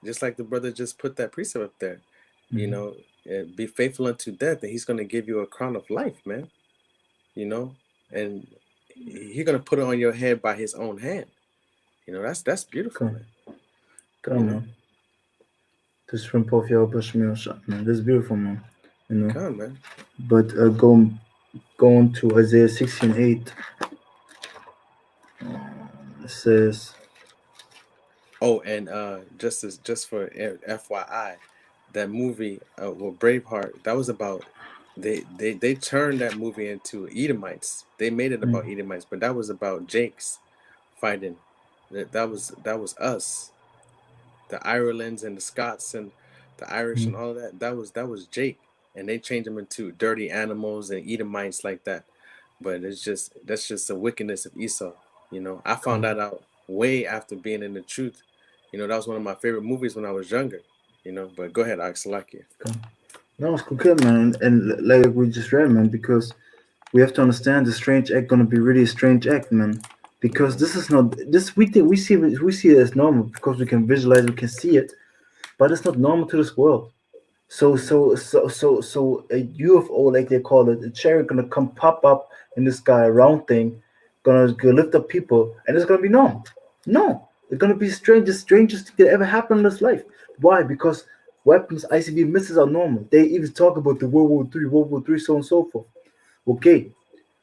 just like the brother just put that precept up there, you know, be faithful unto death, and he's gonna give you a crown of life, man. You know, and he's gonna put it on your head by his own hand. You know, that's beautiful, man. Come on. This from Pofia Bashmir shot, man. This is beautiful, man. You know. Come, man. But going to Isaiah 16:8. It says, oh, and just for FYI, that movie with Braveheart, that was about they turned that movie into Edomites. They made it about Edomites, but that was about Jake's fighting. That was us, the Irelands and the Scots and the Irish and all that. That was Jake, and they changed them into dirty animals and Edomites like that. But that's just the wickedness of Esau. You know, I found that out way after being in the truth. You know, that was one of my favorite movies when I was younger. You know, but go ahead, Axelaki. No, it's good, man. And like we just read, man, because we have to understand the strange act gonna be really a strange act, man. Because this is not this we think we see it as normal because we can visualize, we can see it, but it's not normal to this world. So a UFO, like they call it, a chariot gonna come pop up in the sky, a round thing, gonna lift up people, and it's gonna be normal. No, it's gonna be the strangest thing that ever happened in this life. Why? Because weapons, ICB missiles are normal. They even talk about the World War III, so on and so forth. Okay,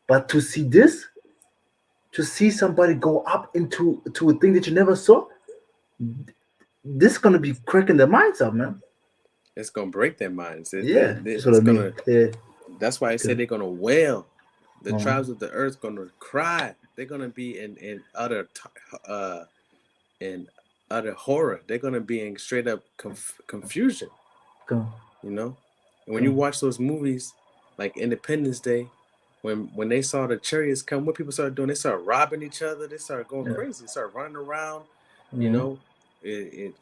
but to see this, to see somebody go up into a thing that you never saw, this is gonna be cracking their minds up, man. It's gonna break their minds. That's why I say they're gonna wail. The tribes of the earth gonna cry. They're gonna be in utter in utter horror. They're gonna be in straight up confusion. Go. You know, and when you Go. watch those movies like Independence Day, when they saw the chariots come, what people started doing, they started robbing each other. They started going Yeah. crazy. They started running around. You Mhm. know,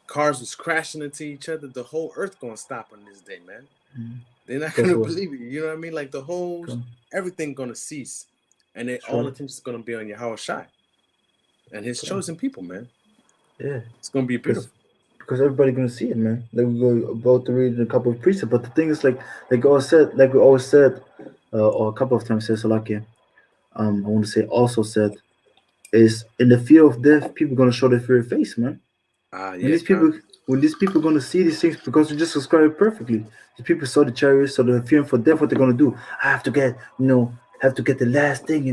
cars was crashing into each other. The whole earth gonna stop on this day, man. Mhm. They're not Because gonna it was. believe it. You know what I mean? Like the whole Go. everything gonna cease, and then That's all right. attention is gonna be on Yahweh Shai and his Go. chosen people, man. Yeah. It's gonna be Because beautiful. everybody gonna see it, man. Like we go about to read a couple of precepts, but the thing is, like we always said, or a couple of times said Salakia. I want to say also said is in the fear of death, people gonna show their fear face, man. Ah, When yeah, these people, when these people gonna see these things because you just describe it perfectly. The people saw the chariots, so they're fearing for death. What they're gonna do? I have to get, have to get the last thing,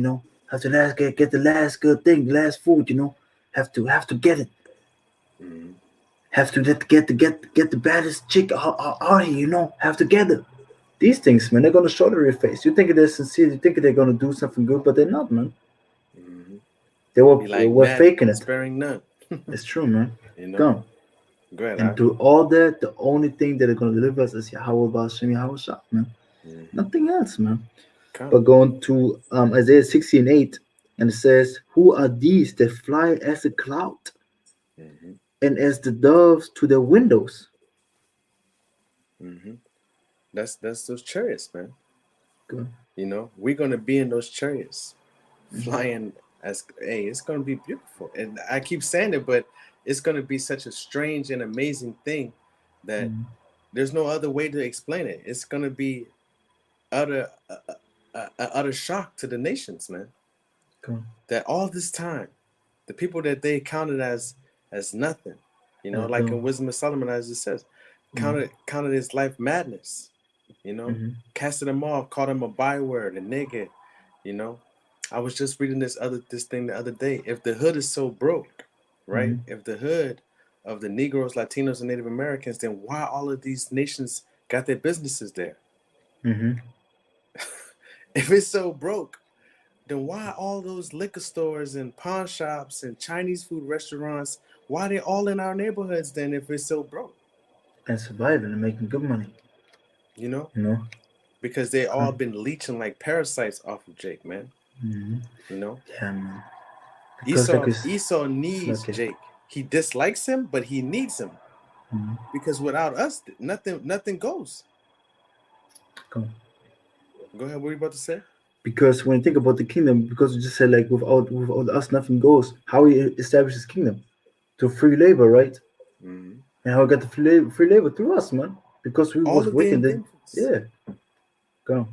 have to get the last good thing, the last food, have to get it. Mhm. Have to get the baddest chick out here, have to get it. These things, man, they're gonna show their face. You think they're sincere, you think they're gonna do something good, but they're not, man. Mhm. They Be like were mad, faking it. sparing none. It's true, man. You know. Come. Go ahead, And huh? through all that, the only thing that are gonna deliver us is Yahweh Bashem Yahweh Shah, man. Mhm. Nothing else, man. Come. But going to Isaiah 60:8, and it says, "Who are these that fly as a cloud, Mhm. and as the doves to their windows?" Mhm. That's those chariots, man. Go. You know, we're gonna be in those chariots, Mhm. flying as hey, it's gonna be beautiful. And I keep saying it, but it's gonna be such a strange and amazing thing that Mhm. there's no other way to explain it. It's gonna be utter utter shock to the nations, man. Go. That all this time, the people that they counted as nothing, As like in though. Wisdom of Solomon, as it says, Mhm. counted his life madness, Mhm. casted him off, called him a byword, a nigga, you know. I was just reading this thing the other day. If the hood is so broke, right? Mhm. If the hood of the Negroes, Latinos, and Native Americans, then why all of these nations got their businesses there? Mhm. If it's so broke, then why all those liquor stores and pawn shops and Chinese food restaurants, why they all in our neighborhoods then if it's so broke? And surviving and making good money, You know? you know. Because they all Come. been leeching like parasites off of Jake, man. Mhm. You know? Yeah, man. Because like Esau it's, Esau it's needs like it. Jake. He dislikes him, but he needs him. Mhm. Because without us, nothing goes. Come. Go ahead, what are you about to say? Because when you think about the kingdom, because you just said like without us nothing goes. How he established his kingdom to free labor, right? Mm-hmm. And how he got the free labor through us, man. Because we All was of the wicked. Then inventions, yeah, go.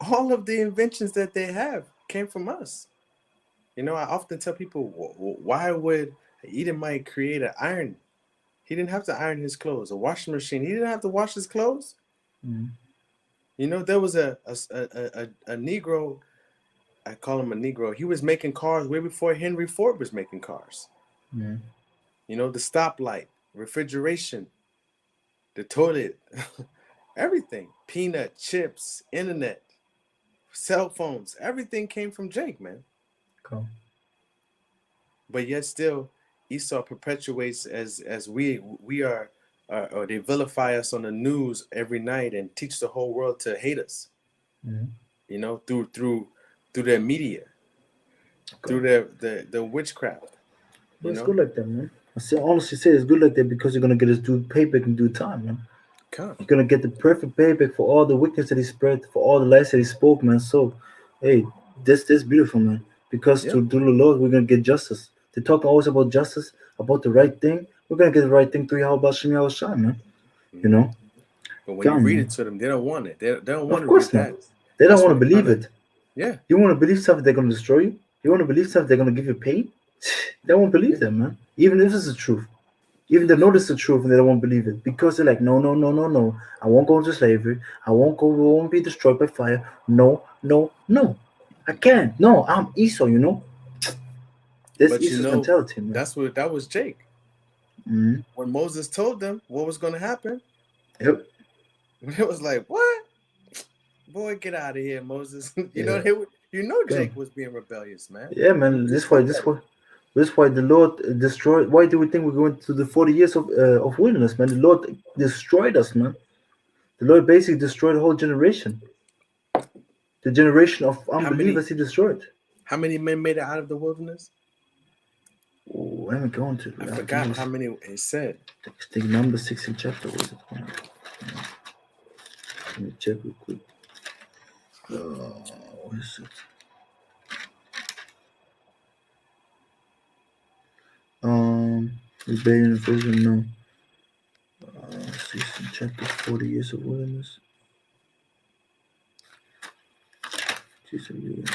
all of the inventions that they have came from us. You know, I often tell people, why would an Edomite create an iron? He didn't have to iron his clothes. A washing machine. He didn't have to wash his clothes. Mm-hmm. You know, there was a Negro. I call him a Negro. He was making cars way before Henry Ford was making cars. Mm-hmm. You know, the stoplight, refrigeration, the toilet, everything. Peanut, chips, internet, cell phones. Everything came from Jake, man. Go. But yet still Esau perpetuates as we are or they vilify us on the news every night and teach the whole world to hate us, Mm-hmm. you know, through their media, Go. through their witchcraft, But you it's know. good like that, man. I say honestly say it's good like that because you're gonna get his due payback in due time, man. Come. You're gonna get the perfect payback for all the wickedness that he spread, for all the lies that he spoke, man. So, hey, this beautiful, man. Because Yeah. through the Lord, we're gonna get justice. They talk always about justice, about the right thing. We're gonna get the right thing through Yahweh Shem Yahweh Shai, man. You Hmm. know, But when you come, read man. it to them, they don't want it. They don't want Of to read course not. that. They don't That's want why to they're trying believe to. it. Yeah. You want to believe something they're gonna destroy you. You want to believe something they're gonna give you pain. They won't believe Yeah. that, man. Even if it's the truth. Even they know this is the truth and they don't want to believe it because they're like, no, no, no, no, no. I won't go into slavery. I won't be destroyed by fire. No, no, no. I can't. No, I'm Esau, you know. This But you Esau's know, mentality, man. that was Jake. Mm-hmm. When Moses told them what was going to happen, Yep. it was like, what? Boy, get out of here, Moses. Yeah. You know Go. Jake was being rebellious, man. Yeah, He man. just This why looked this at it. why That's why the Lord destroyed. Why do we think we're going to the 40 years of wilderness, man? The Lord destroyed us, man. The Lord basically destroyed a whole generation. The generation of How many unbelievers He destroyed. how many men made it out of the wilderness? Oh, let me go into. I I think forgot how many it said. I think number 16 chapter was it? Let me check real quick. What is it? Rebellion of Israel. No. 16 chapter, 40 years of wilderness. Jesus,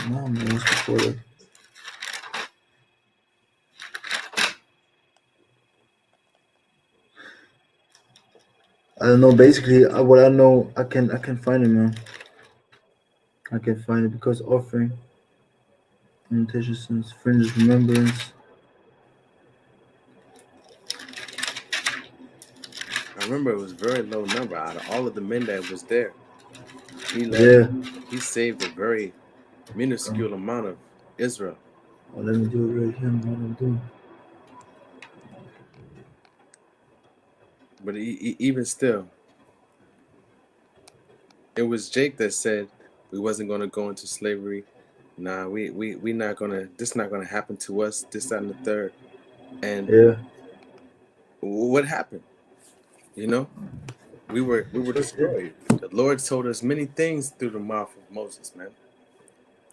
no, it was before that. I don't know. Basically, what I know, I can find it, man. I can find it because offering, invitations, fringes, remembrance. I remember it was a very low number out of all of the men that was there. Yeah. He saved a very minuscule amount of Israel. Oh, let me do it right here. What I'm doing. But even still, it was Jake that said we wasn't going to go into slavery. Nah, we not gonna. This not gonna happen to us. This, that, and the third. And Yeah. what happened? You know, we were destroyed. The Lord told us many things through the mouth of Moses. Man,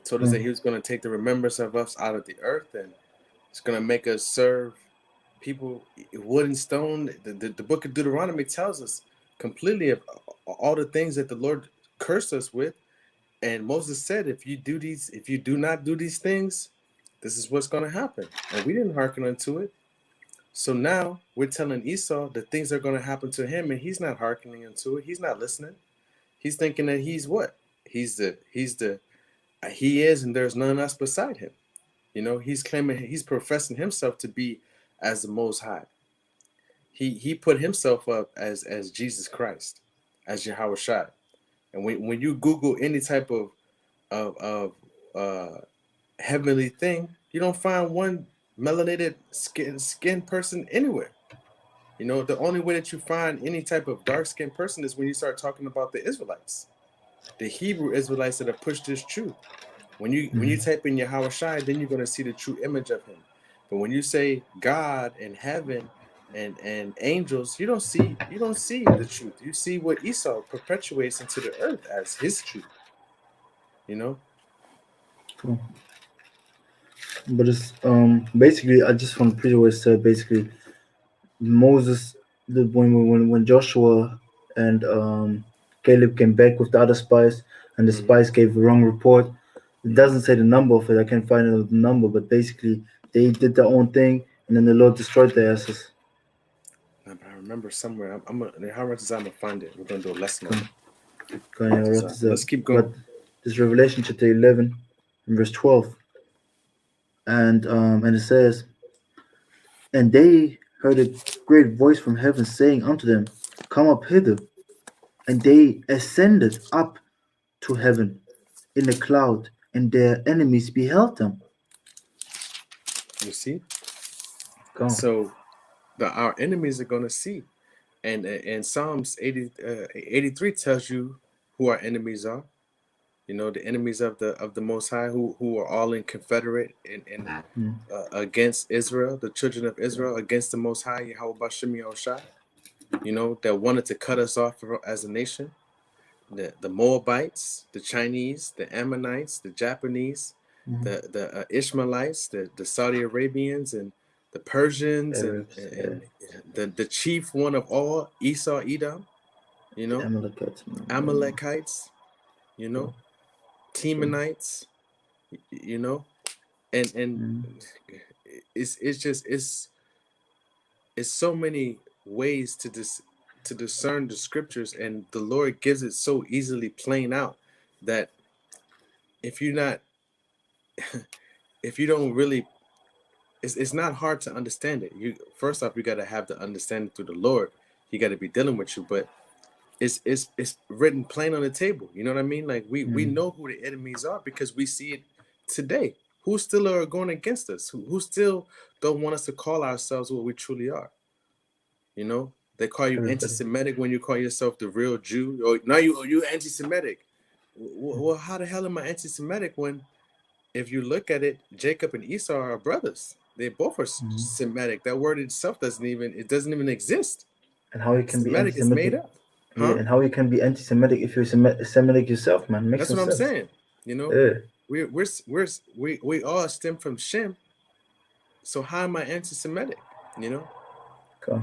told us that He was going to take the remembrance of us out of the earth, and it's going to make us serve people, wood and stone. The book of Deuteronomy tells us completely of all the things that the Lord cursed us with. And Moses said, if you do not do these things, this is what's going to happen. And we didn't hearken unto it. So now we're telling Esau that things are going to happen to him, and he's not hearkening unto it. He's not listening. He's thinking that he's what? He is, and there's none else beside him. You know, he's professing himself to be as the Most High. He put himself up as Jesus Christ, as Yahweh Shai. And when you Google any type of heavenly thing, you don't find one melanated skin person anywhere. You know, the only way that you find any type of dark skinned person is when you start talking about the Israelites, the Hebrew Israelites that have pushed this truth. When you type in Yahweh Shai, then you're going to see the true image of him. But when you say God and heaven and angels, you don't see the truth. You see what Esau perpetuates into the earth as his truth. You know? Cool. But it's basically I just want to pretty well say basically Moses when Joshua and Caleb came back with the other spies and the spies gave the wrong report. It doesn't say the number of it. I can't find the number, but basically they did their own thing and then the Lord destroyed their asses. I remember somewhere. I'm gonna find it. We're gonna do a lesson on it. Let's keep going. But this Revelation chapter 11 and verse 12. And it says, and they heard a great voice from heaven saying unto them, come up hither. And they ascended up to heaven in a cloud, and their enemies beheld them. You see? Go. So our enemies are gonna see. And Psalms 83 tells you who our enemies are. You know, the enemies of the Most High, who are all in confederate and against Israel, the children of Israel, against the Most High, Yahweh Bashem Yahushai. You know, that wanted to cut us off as a nation. The Moabites, the Chinese, the Ammonites, the Japanese, the Ishmaelites, the Saudi Arabians, and the Persians, Arabs, and the chief one of all, Esau, Edom. You know, Amalekites. You know, Temanites. You know, and it's so many ways to discern the scriptures, and the Lord gives it so easily plain out that if you don't really, it's not hard to understand it. You first off, you got to have the understanding through the Lord. He got to be dealing with you, but it's written plain on the table. You know what I mean? Like we know who the enemies are because we see it today. who still are going against us, who still don't want us to call ourselves what we truly are. You know, they call you Everybody. anti-Semitic when you call yourself the real Jew. Or now you anti-Semitic. Well, how the hell am I anti-Semitic when, if you look at it, Jacob and Esau are brothers. They both are Semitic. That word itself doesn't even exist. And how you can be Semitic is made anti-Semitic? up. Yeah, Huh? and how you can be anti-Semitic if you're Semitic yourself, man? Makes That's no what I'm sense. saying. You know, Yeah, we all stem from Shem. So how am I anti-Semitic? You know, okay.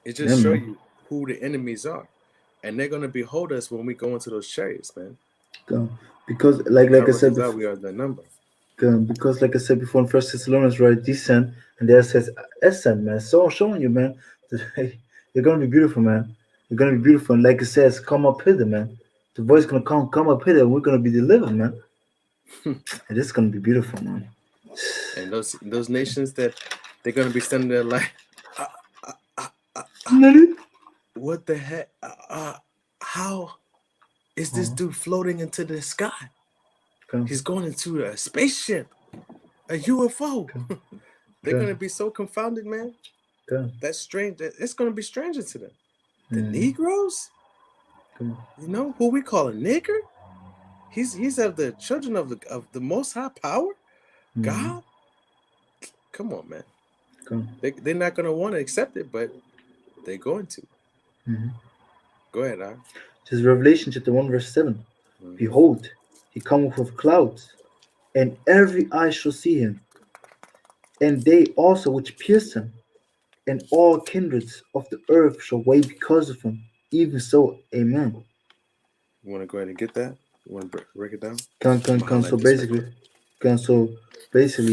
it Yeah, just show man. you who the enemies are, and they're gonna behold us when we go into those chariots, man. Okay. Because like I Numbers said is out. before, We are the number. because like I said before in First Thessalonians, right? Descend, and there says ascend, man. So I'm showing you, man, that hey, you're gonna be beautiful, man. You're gonna be beautiful, and like it says, come up hither, man. The voice gonna come up hither, and we're gonna be delivered, man. And it's gonna be beautiful, man. And those nations that they're gonna be standing there like, what the heck? How is this dude floating into the sky? Okay. He's going into a spaceship, a UFO. They're gonna be so confounded, man. Okay. That's strange. It's gonna be stranger to them. The Mm. Negroes, Okay. you know, who we call a nigger. He's of the children of the Most High Power, God. Come on, man. Okay. They're not gonna want to accept it, but they're going to. Mhm. Go ahead, Ar. This is Revelation chapter 1, verse 7. Mhm. Behold, he cometh with clouds, and every eye shall see him, and they also which pierced him, and all kindreds of the earth shall wail because of him. Even so, amen. You want to go ahead and get that? You want to break it down? Can, I'm can, gonna can. So highlight this right basically,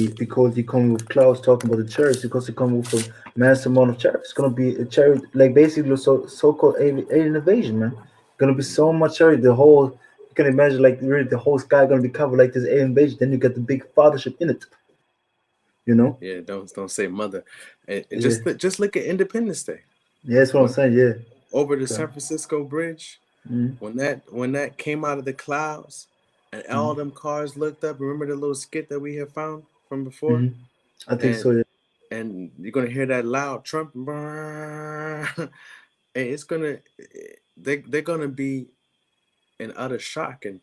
quick. because he coming with clouds, talking about the chariots, because he coming with a massive amount of chariots. It's gonna be a chariot, like basically so-called alien invasion, man. Gonna be so much chariot. The whole, you can imagine, like really the whole sky gonna be covered like this alien invasion. Then you get the big fathership in it. You know? Yeah, don't say mother. And Yeah. just look at Independence Day. Yeah, that's what I'm saying. Yeah. Over the Okay. San Francisco Bridge, Mhm. when that came out of the clouds, and all them cars looked up. Remember the little skit that we had found from before? I think And so. Yeah. and you're gonna hear that loud Trump, and it's gonna they're gonna be in utter shock and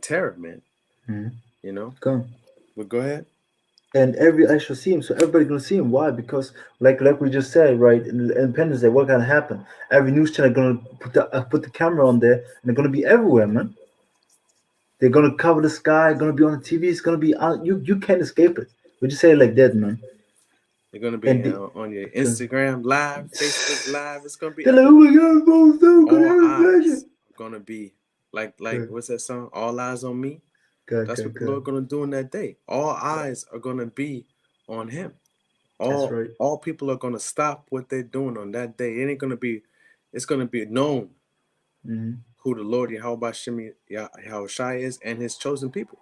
terror, man. You know. Okay. But go ahead. And every eye shall see him. So everybody gonna see him. Why? Because like we just said, right? In Independence Day, what gonna happen? Every news channel gonna put the camera on there, and they're gonna be everywhere, man. They're gonna cover the sky. Gonna be on the TV. It's gonna be out. You can't escape it. We just say it like that, man. They're gonna be And the, on your Instagram live, Facebook live. It's gonna be they're like, oh my everywhere. God, bro, so good, All everybody. eyes are gonna be like Good, what's that song? All eyes on me. good, That's good, what the good. Lord gonna do in that day. All eyes are gonna be on Him. That's right. All people are gonna stop what they're doing on that day. It ain't gonna be. It's gonna be known who the Lord Yahweh Yahushua is and His chosen people.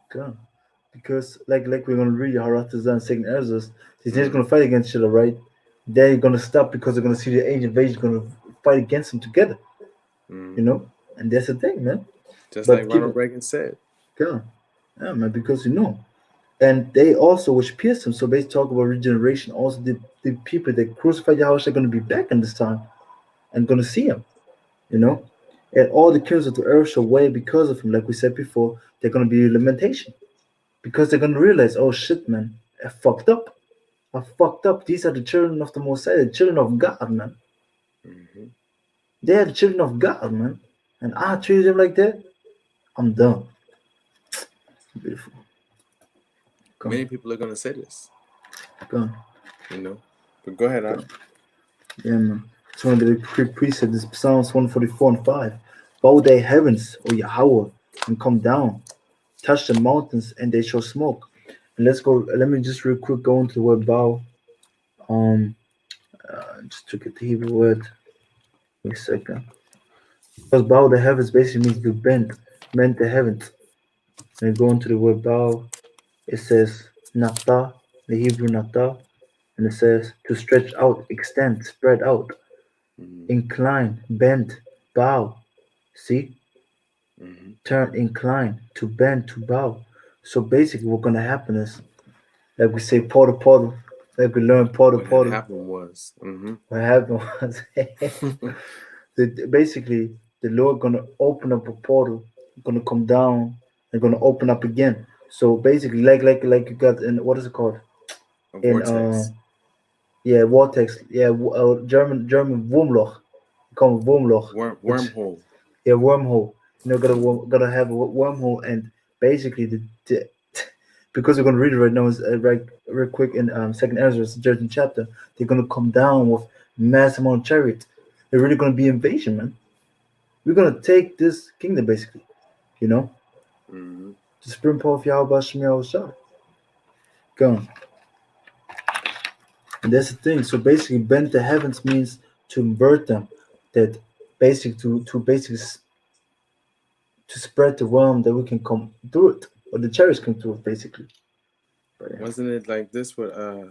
Good. Because like we're gonna read Haratazan and Second Ezra, these nations gonna fight against each other, right? They're gonna stop because they're gonna see the ancient invasion gonna fight against them together. You know? And that's the thing, man. Just But like keep Ronald it Reagan said. going. Yeah, man, because you know. And they also which pierced him, so they talk about regeneration. Also the people that crucified Yahweh are gonna be back in this time and gonna see him, you know? And all the kings of the earth shall wail because of him, like we said before, they're gonna be lamentation. Because they're gonna realize, oh shit, man, I fucked up. I fucked up. These are the children of the Messiah, the children of God, man. They are the children of God, man. And I treated them like that. I'm done. Beautiful. Many people are gonna say this. Go on. You know. But go ahead, Ar. Yeah, man. It's one of the quick precepts. This Psalms 144 and 5. Bow thy heavens, O Yahweh, and come down. Touch the mountains, and they shall smoke. And let's go. Let me just real quick go into the word bow. Just to get the Hebrew word. Wait a second. Because bow the heavens basically means to bend the heavens. And go into the word bow, it says nata, the Hebrew nata, and it says to stretch out, extend, spread out, incline, bend, bow. See? Turn, incline, to bend, to bow. So basically, what's gonna happen is, like we say, portal, like we learn What had portal. happened was, What happened was, basically, the Lord gonna open up a portal, gonna come down, and gonna open up again. So basically, like you got in, what is it called, a in vortex, yeah, vortex, yeah, German Wurmloch, called Wurmloch, which, wormhole. yeah, wormhole. Hmm. Gotta have a wormhole, and basically the because we're gonna read it right now, is right real quick in Second Ezra, the 13th chapter. They're gonna come down with mass amount of chariots. They're really gonna be invasion, man. We're gonna take this kingdom, basically. You know, Hmm. the supreme power of Yahweh Shemiah Shah. Go on. And that's the thing. So basically, bend the heavens means to invert them. That basic to basically to spread the realm that we can come through it, or the chariots come through it, basically. But yeah, Wasn't it like this? What I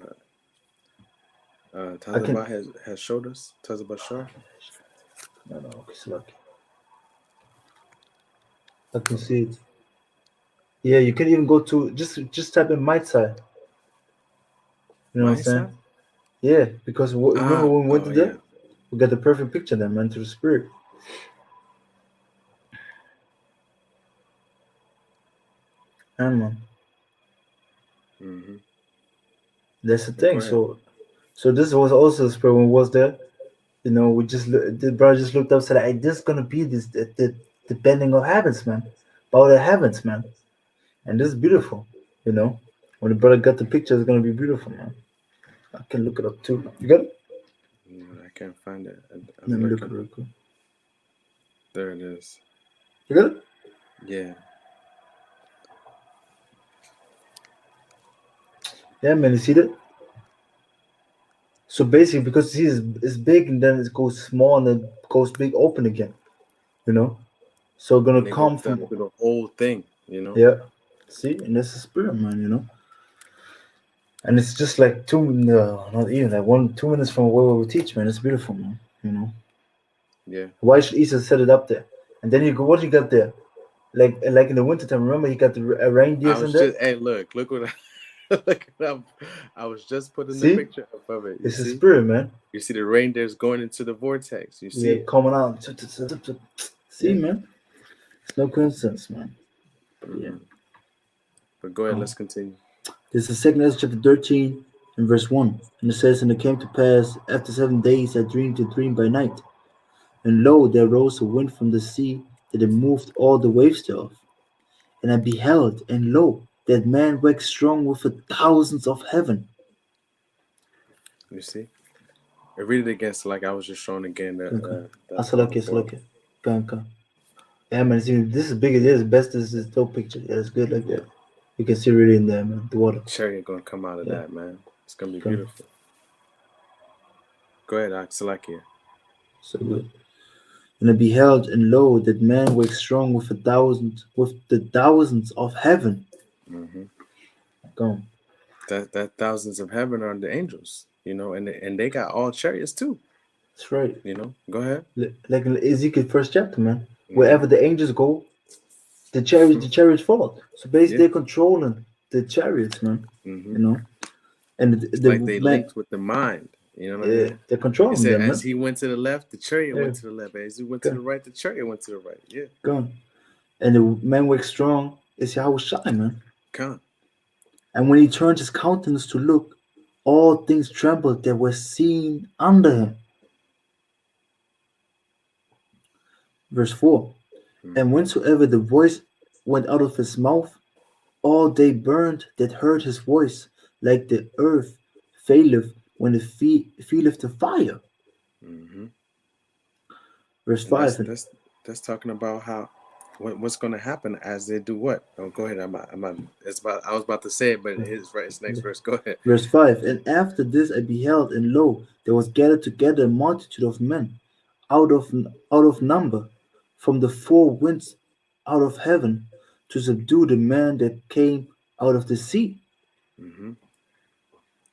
can. Tazaba has showed us? Tazaba Shar. No, no, okay, so lucky. I can see it. Yeah, you can even go to just type in might side. You know what I'm My saying? side? Yeah, because remember when we went Oh to yeah. there, we got the perfect picture then, man, to the spirit. And man, Hmm. that's the Go thing. ahead. So this was also the spirit when we was there. You know, the brother just looked up, said, "Hey, this is gonna be the bending of heavens, man, about the heavens, man." And this is beautiful. You know, when the brother got the picture, it's gonna be beautiful, man. I can look it up too. You got it? I can't find it. Let I'm me look it looking. real quick. There it is. You got it? Yeah. Yeah, man. You see that? So basically, because see, it's big and then it goes small and then goes big, open again. You know, so gonna And they go come from, through the whole thing. You know. yeah. See, and that's the spirit, man. You know, and it's just like two, no, not even like 1 2 minutes from where we teach, man. It's beautiful, man. You know, Yeah. why should Isa set it up there? And then you go, what you got there? Like in the wintertime, remember he got the I reindeers in was there. just. Hey, look what. Look, I was just putting the See, picture up of it. You it's the see. spirit, man. You see the reindeers going into the vortex. You Yeah, see it. coming out. See, Yeah. man, it's no coincidence, man. But yeah, Hmm. But go ahead. go. Let's continue. This is Second Ezra chapter 13 and verse 1. And it says, "And it came to pass, after 7 days, I dreamed a dream by night. And lo, there rose a wind from the sea, that it moved all the waves thereof. And I beheld, and lo, that man waxed strong with the thousands of heaven." You see. I read it against like I was just showing again Okay. that part Asalaki, before. Asalaki. Kanka. Yeah, man, see, this is big. It is best. This is dope picture. Yeah, it's good like that. You can see really in there, man. The water. Cherry gonna come out of Yeah, that, man. It's gonna be okay. beautiful. Go ahead, Axelakia. So good. And I beheld, and lo, that man waxed strong with the thousands of heaven. Hmm. Go. That thousands of heaven are the angels, and they got all chariots too. That's right. Go ahead. Like in Ezekiel first chapter, man. Hmm. Wherever the angels go, the chariots follow. So basically, Yeah. they're controlling the chariots, man. Hmm. You know, and It's the like they man, linked with the mind. You know what I yeah, mean? they're It controlling said them, as man. he went to the left, the chariot Yeah, went to the left. As he went to go, the right, the chariot went to the right. Yeah. go. And the man waxed strong is Yahweh Shai, man. Come. And when he turned his countenance to look, all things trembled that were seen under him. Verse 4. And Hmm. whensoever the voice went out of his mouth, all they burned that heard his voice, like the earth faileth when it feeleth the fire. Hmm. Verse And 5. that's talking about how what's going to happen as they do what? Oh, go ahead. It's about. I was about to say it, but it's right. It's next verse. Go ahead. Verse 5. And after this I beheld, and lo, there was gathered together a multitude of men, out of number, from the four winds out of heaven, to subdue the man that came out of the sea. Hmm.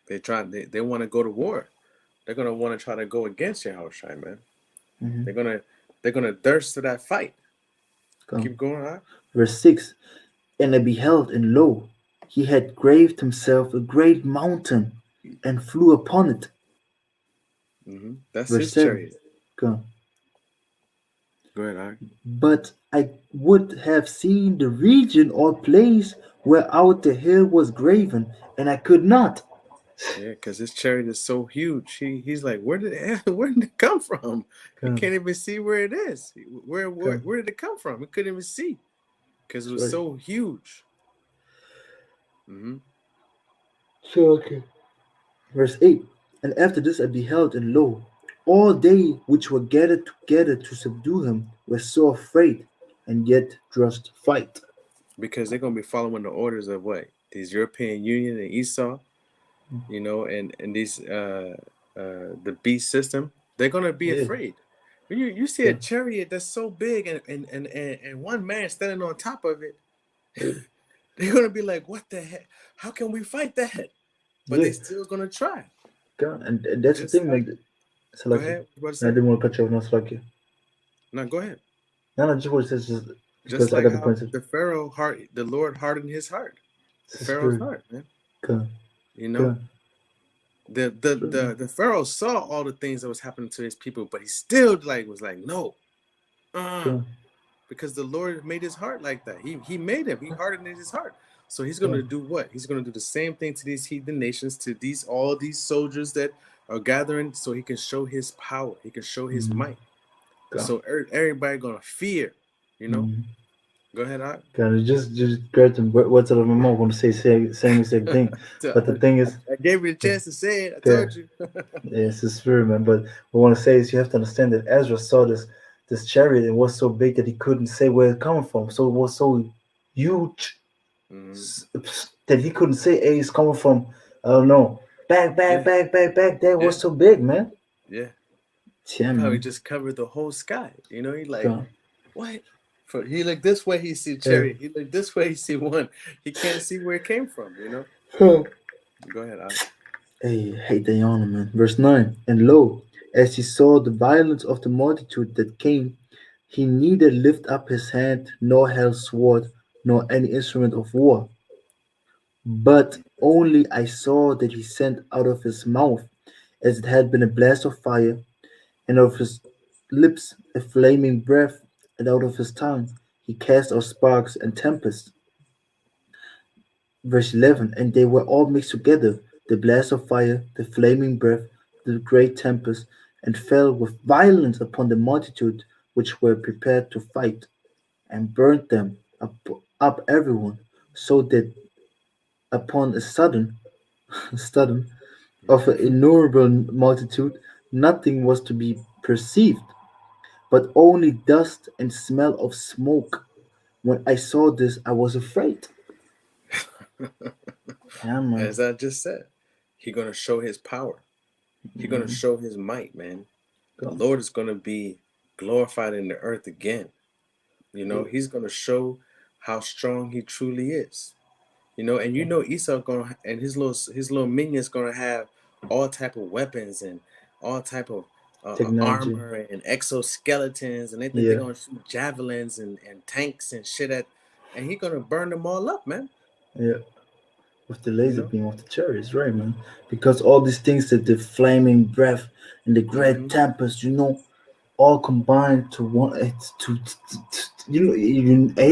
They want to go to war. They're gonna want to try to go against Yahushua, man. Mhm. They're gonna thirst to that fight. Go. Keep going, huh? Verse 6. And I beheld, and lo, he had graved himself a great mountain, and flew upon it. That's Verse his 7. chariot. Go. Go ahead, Art. But I would have seen the region or place whereout the hill was graven, and I could not. Yeah, because his chariot is so huge. He's like, where did it come from? He Go. can't even see where it is. Go. Where did it come from? He couldn't even see because it That's was right. so huge. Mm-hmm. So, okay. Verse 8. And after this I beheld, and lo, all they which were gathered together to subdue him were so afraid, and yet durst fight. Because they're gonna be following the orders of what these European Union and Esau, and these the beast system. They're gonna be Yeah. afraid. When you see a Go. chariot that's so big and one man standing on top of it, Yeah. they're gonna be like, "What the heck? How can we fight that?" But Yeah. they still gonna try. Go. And that's the Just thing, like, man. It's go like, ahead. What to I say? didn't want to cut you off, no, it's like, No, go ahead. no, no, just what it says, just Just because I like got the how points. the Lord hardened his heart, the It's the Pharaoh's spirit. heart, man. Go. You know, Go. the Pharaoh saw all the things that was happening to his people, but he still was like, no, Go. because the Lord made his heart like that. He made him. He hardened his heart. So he's Go. gonna do what? He's gonna do the same thing to these heathen nations, to all these soldiers that are gathering, so he can show his power. He can show his Mm-hmm. might. Go. So everybody gonna fear. You know. Mm-hmm. Go ahead, Art. Kind of just grabbed the words out of my mouth. Want to say same exact thing, but the thing is, I gave you a chance to say it. I yeah, told you. yeah, it's the spirit, man. But what I want to say is, you have to understand that Ezra saw this chariot, and was so big that he couldn't say where it coming from. So it was so huge Mhm. that he couldn't say, "Hey, it's coming from, I don't know, Yeah, back." That yeah, was so big, man. yeah. He Yeah, probably man. just covered the whole sky. He like, Go. what? For he looked this way, he see Yeah. chariot. He looked this way, he see one. He can't see where it came from. Go ahead, Art. Hey, hate the honor, man. Verse 9. And lo, as he saw the violence of the multitude that came, he neither lift up his hand, nor held sword, nor any instrument of war. But only I saw that he sent out of his mouth, as it had been a blast of fire, and of his lips a flaming breath, and out of his tongue he cast out sparks and tempests. Verse 11. And they were all mixed together, the blast of fire, the flaming breath, the great tempest, and fell with violence upon the multitude which were prepared to fight, and burnt them up everyone, so that upon a sudden of an innumerable multitude, nothing was to be perceived, but only dust and smell of smoke. When I saw this, I was afraid. Yeah, man. As I just said, he gonna show his power. He gonna Mm-hmm. show his might, man. The Go. Lord is gonna be glorified in the earth again. Yeah. He's gonna show how strong he truly is. And Esau gonna and his little minions gonna have all type of weapons and all type of Technology. armor and exoskeletons, and they think they're Yeah. gonna shoot javelins and tanks and shit and he gonna burn them all up, man. Yeah. With the You laser know. beam of the chariots, right, man? Because all these things, that the flaming breath and the great hmm tempest, all combined to one. It's I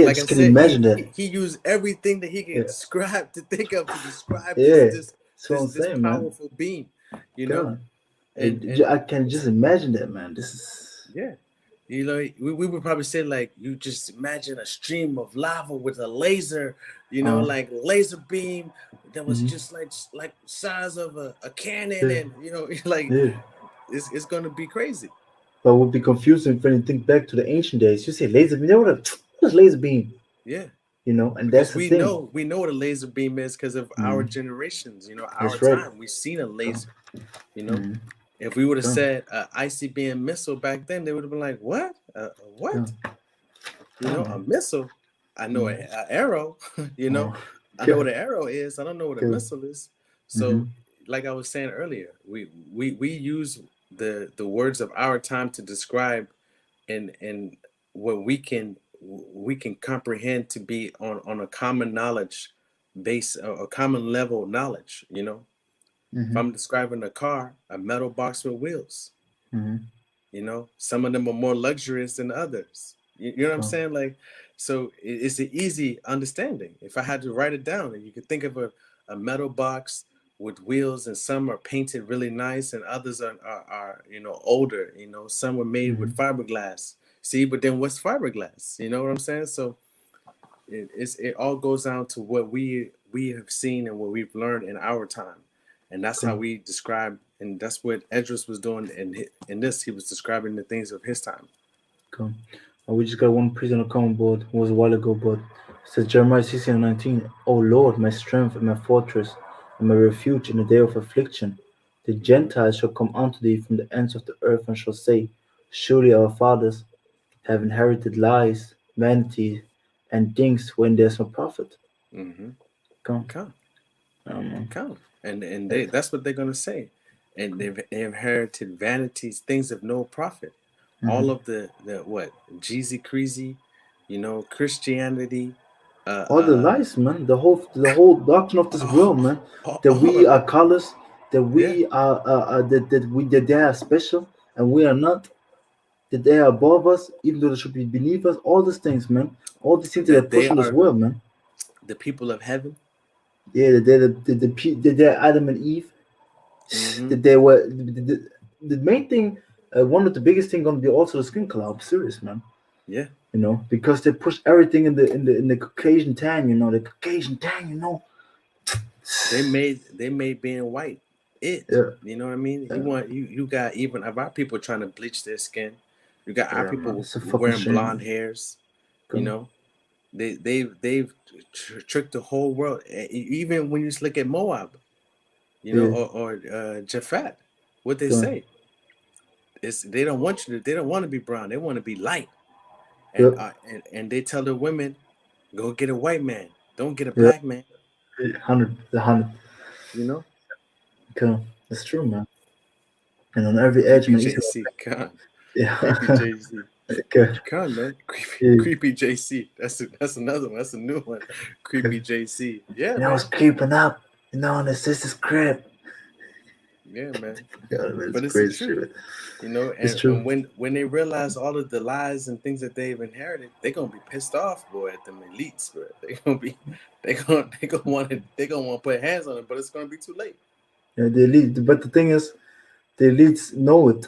Like I just can said, imagine that. he used everything that he Yeah. could describe to think of to describe this Yeah. this That's what this I'm this saying, man. powerful being, you know, God. and I can just imagine that, man. This is. yeah. We would probably say like you just imagine a stream of lava with a laser, Uh, like laser beam that was mhm. just like size of a cannon, Yeah. and like Yeah. it's gonna be crazy. But it would be confusing when you think back to the ancient days. You say laser beam. What is laser beam? Yeah, And because that's the we thing. know we know what a laser beam is because of our Mm, generations, our that's right. time. We've seen a Go. laser. You know, Mm, if we would have go. said ICBM missile back then, they would have been like, "What? Go. What? Go, A man. missile? I know Mm. a arrow. Oh, I know what go. an arrow is. I don't know what a Go. missile is." Mm-hmm. So, like I was saying earlier, we use the words of our time to describe and what we can comprehend to be on a common knowledge base, a common level of knowledge. You know, if Mm-hmm. I'm describing a car, a metal box with wheels, Mm-hmm. you know, some of them are more luxurious than others. You know what I'm Cool. saying? Like, so it's an easy understanding. If I had to write it down, and you could think of a metal box with wheels, and some are painted really nice, and others are you know, older. You know, some were made Mm-hmm. with fiberglass. See, but then what's fiberglass? You know what I'm saying? So it all goes down to what we have seen and what we've learned in our time, and that's how Cool. we describe, and that's what Edris was doing in this. He was describing the things of his time. Cool. We just got one prisoner comment board. It was a while ago, but it says Jeremiah 16:19. Oh Lord, my strength and my fortress and my refuge in the day of affliction. The Hmm. Gentiles shall come unto thee from the ends of the earth and shall say, surely our fathers have inherited lies, vanity, and things when there's no prophet. Hmm. Come. Come, Um, come, and they, that's what they're gonna say, and they inherited vanities, things of no profit. All mhm. of the what, Jeezy Creasy, you know, Christianity, uh, All the uh, lies, man. The whole doctrine of this world, man. That all we of are it. colors, that Yeah, we are that they are special and we are not. That they are above us, even though they should be beneath us. All these things, man. All these things that they that push they on this are world, man. the people of heaven. Yeah, that they're Adam and Eve. Hmm. That they were the main thing. One of the biggest thing gonna be also the skin color. I'm serious, man. Yeah, You know, because they push everything in the Caucasian tan. You know, the Caucasian tan. You know. they made being white it. Yeah, You know what I mean? You yeah, want you got even of our people trying to bleach their skin. You got our yeah, man. people It's a fucking wearing shame, blonde man. hairs. You Come, know, they've tricked the whole world. Even when you just look at Moab, you know, yeah, or Japhet, what they come, say is they don't want you to. They don't want to be brown. They want to be light. yeah, And they tell the women, go get a white man. Don't get a yeah. black man. 100. You know, Come, it's true, man. And on every edge, creepy man. Each, JC, con, creepy yeah, JC. okay, Con, man, creepy, yeah. creepy JC. That's another one. That's a new one. Creepy JC. Yeah, And I was man. creeping up, in the sister's crib. Yeah, man. Yeah, man, it's But it's the crazy truth, shit. you know. It's And true. when they realize all of the lies and things that they've inherited, they're gonna be pissed off, boy, at them elites, bro. They gonna want to put hands on it, but it's gonna be too late. Yeah, the elite, but the thing is, the elites know it.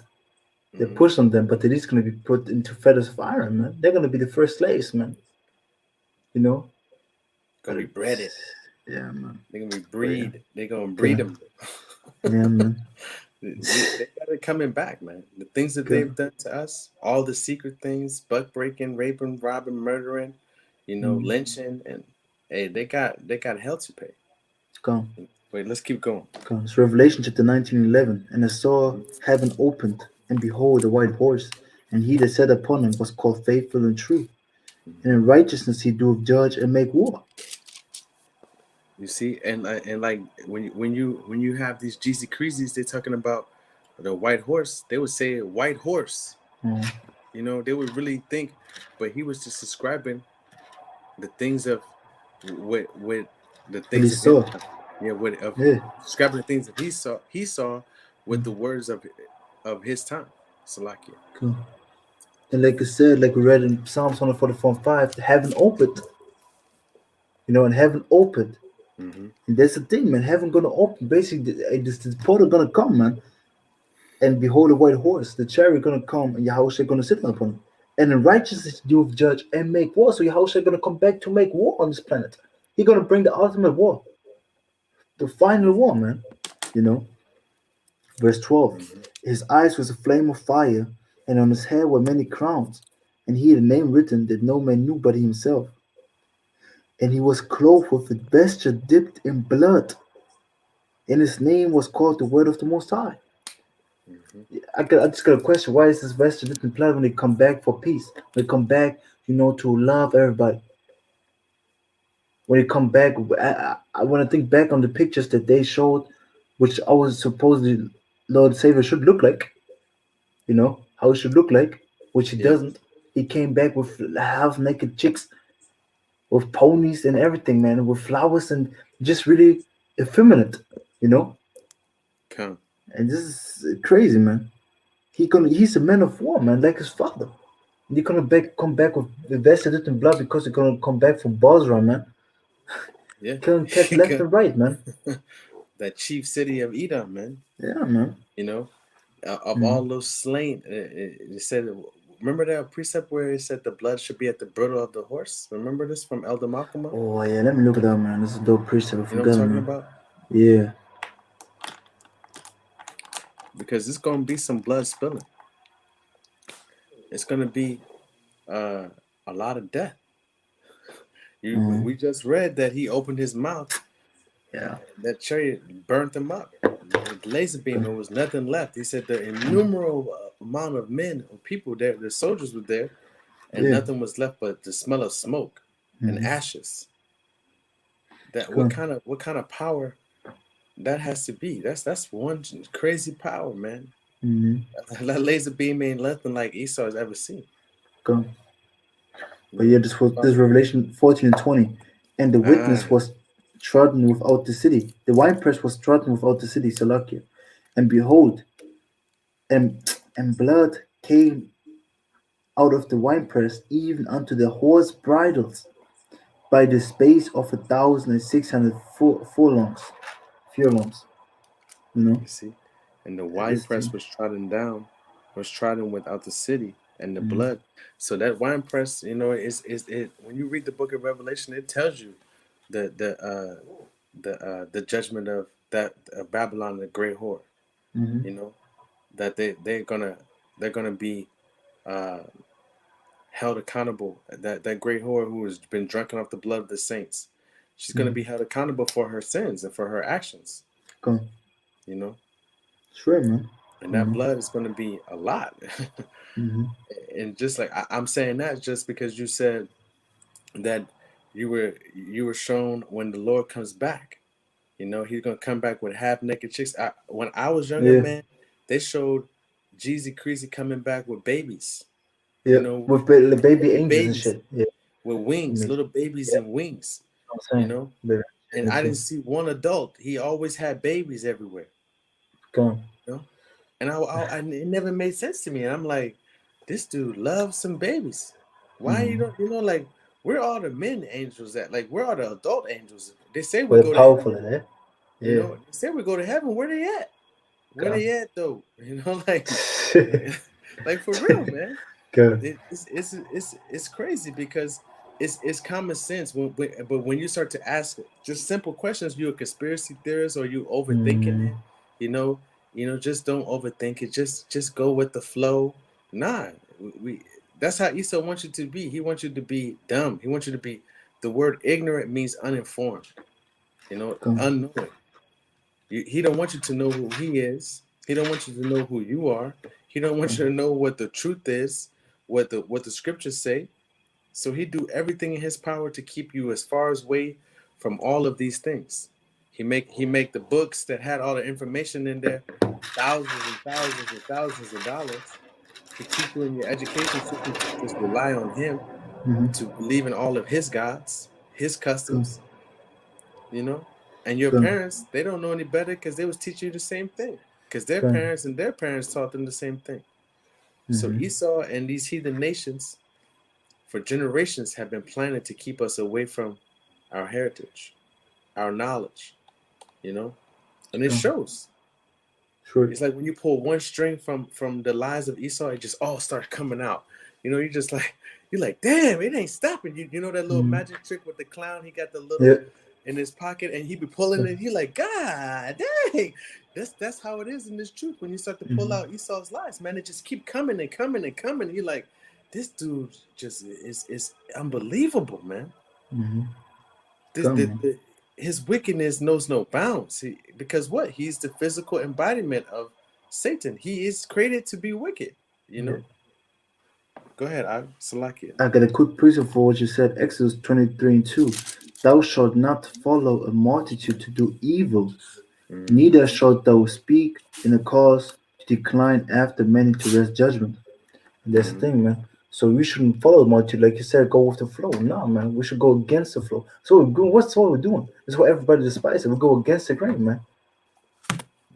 They Hmm. push on them, but the elites gonna be put into fetters of iron, man. They're gonna be the first slaves, man. You know. But Gonna be breaded. yeah, man. They're gonna be But yeah, They're gonna breed okay. them. Yeah, man. They got it coming back, man. The things that Okay. they've done to us, all the secret things, buck breaking, raping, robbing, murdering, you know, Mm. lynching, and hey, they got hell to pay. Go. Wait, let's keep going. Go. It's Revelation chapter 19:11. And I saw Hmm. heaven opened, and behold, a white horse, and he that sat upon him was called Faithful and True. And Hmm. in righteousness he doeth judge and make war. You see, and like when you have these Jeezy Creases, they're talking about the white horse. They would say white horse. Mm. You know, they would really think, but he was just describing the things of with the What he things of his saw. time. Yeah, with of Yeah. describing the things that he saw with the words of his time. Salakia. Cool. And like I said, like we read in Psalms 144:5, the heaven opened. And heaven opened. Mm-hmm. And that's the thing, man. Heaven gonna open. Basically, this portal gonna come, man. And behold, a white horse, the chariot gonna come, and Yahushua gonna sit upon him. And in righteousness do judge and make war. So Yahushua gonna come back to make war on this planet. He gonna bring the ultimate war, the final war, man. You know. Verse 12. Mm-hmm. His eyes was a flame of fire, and on his hair were many crowns, and he had a name written that no man knew but himself. And he was clothed with a vesture dipped in blood, and his name was called the Word of the Most High. Mm-hmm. I just got a question. Why is this vesture dipped in blood when they come back for peace? When they come back, to love everybody. When they come back, when I think back on the pictures that they showed, which I was supposedly Lord Savior should look like, how it should look like, which it Yeah. doesn't. He came back with half naked chicks, with ponies and everything, man, with flowers and just really effeminate, you know. Come. And this is crazy, man. He's a man of war, man, like his father. He gonna come back with the vested in blood because he's gonna come back from Basra, man. Yeah. Killing cats left and right, man. That chief city of Edom, man. Yeah, man. You know, of all those slain, it said. Remember that precept where it said the blood should be at the bridle of the horse? Remember this from Elder Malcolm? Oh yeah, let me look it up, man. This is a dope precept. I You know what I'm forgot, talking man. about? Yeah. Because it's gonna be some blood spilling. It's gonna be a lot of death. We just read that he opened his mouth. Yeah. That chariot burnt them up. The laser beam, there was nothing left. He said the innumerable amount of men or people there, the soldiers were there, and nothing was left but the smell of smoke and ashes. That what kind of power that has to be? That's one crazy power, man. That laser beam ain't nothing like Esau has ever seen. Go. But yeah, this Revelation 14 and 20. And the witness was trodden without the city. The winepress was trodden without the city, Salakia. And behold, and blood came out of the winepress even unto the horse bridles by the space of 1,600 furlongs. You know? You see? And the winepress was trodden down, was trodden without the city and the blood. So that winepress, you know, is it when you read the book of Revelation, it tells you the judgment of that of Babylon, the great whore. You know, that they're gonna be held accountable. That great whore who has been drunken off the blood of the saints, she's gonna be held accountable for her sins and for her actions. Go. You know. Sure, man. And that blood is going to be a lot. And just like I'm saying that just because you said that you were shown when the Lord comes back. You know, he's going to come back with half naked chicks. When I was younger, man, they showed Jeezy Creasy coming back with babies. Yeah, you know, with the baby angels babies and shit. Yeah, with wings, little babies and wings. You know, and I didn't see one adult. He always had babies everywhere. Go on. You know, and it never made sense to me. And I'm like, this dude loves some babies. Why you don't? You know, like where are the men angels at? Like where are the adult angels? They say we go powerful, to heaven. Yeah. You know, they say we go to heaven. Where they at? Where they at though? You know, like like for real, man. It's crazy because it's common sense. But when you start to ask just simple questions, you a conspiracy theorist or you overthinking it. You know, just don't overthink it. Just go with the flow. Nah, that's how Esau wants you to be. He wants you to be dumb. He wants you to be. The word ignorant means uninformed. You know, unknowing. He don't want you to know who he is. He don't want you to know who you are. He don't want you to know what the truth is, what the scriptures say. So he do everything in his power to keep you as far away from all of these things. He make the books that had all the information in there, thousands and thousands and thousands of dollars to keep you in your education system to just rely on him, to believe in all of his gods, his customs, you know. And your parents, they don't know any better because they was teaching you the same thing. Because their parents and their parents taught them the same thing. So Esau and these heathen nations for generations have been planning to keep us away from our heritage, our knowledge, you know? And it shows. Sure. It's like when you pull one string from the lies of Esau, it just all starts coming out. You know, you're like, damn, it ain't stopping. You know that little magic trick with the clown? He got the little in his pocket and he be pulling it. You're like, God dang. That's how it is in this truth. When you start to pull out Esau's lies, man, it just keep coming and coming and coming. You're like, this dude just is unbelievable, man. His wickedness knows no bounds. Because what? He's the physical embodiment of Satan. He is created to be wicked, you know? Go ahead, Salakia. I got a quick precept for what you said. Exodus 23 and 2. Thou shalt not follow a multitude to do evil, neither shalt thou speak in a cause to decline after many to rest judgment. And that's the thing, man. So we shouldn't follow the multitude, like you said, go with the flow. No, man, we should go against the flow. So what's what we're doing? That's what everybody despises. We go against the grain, man.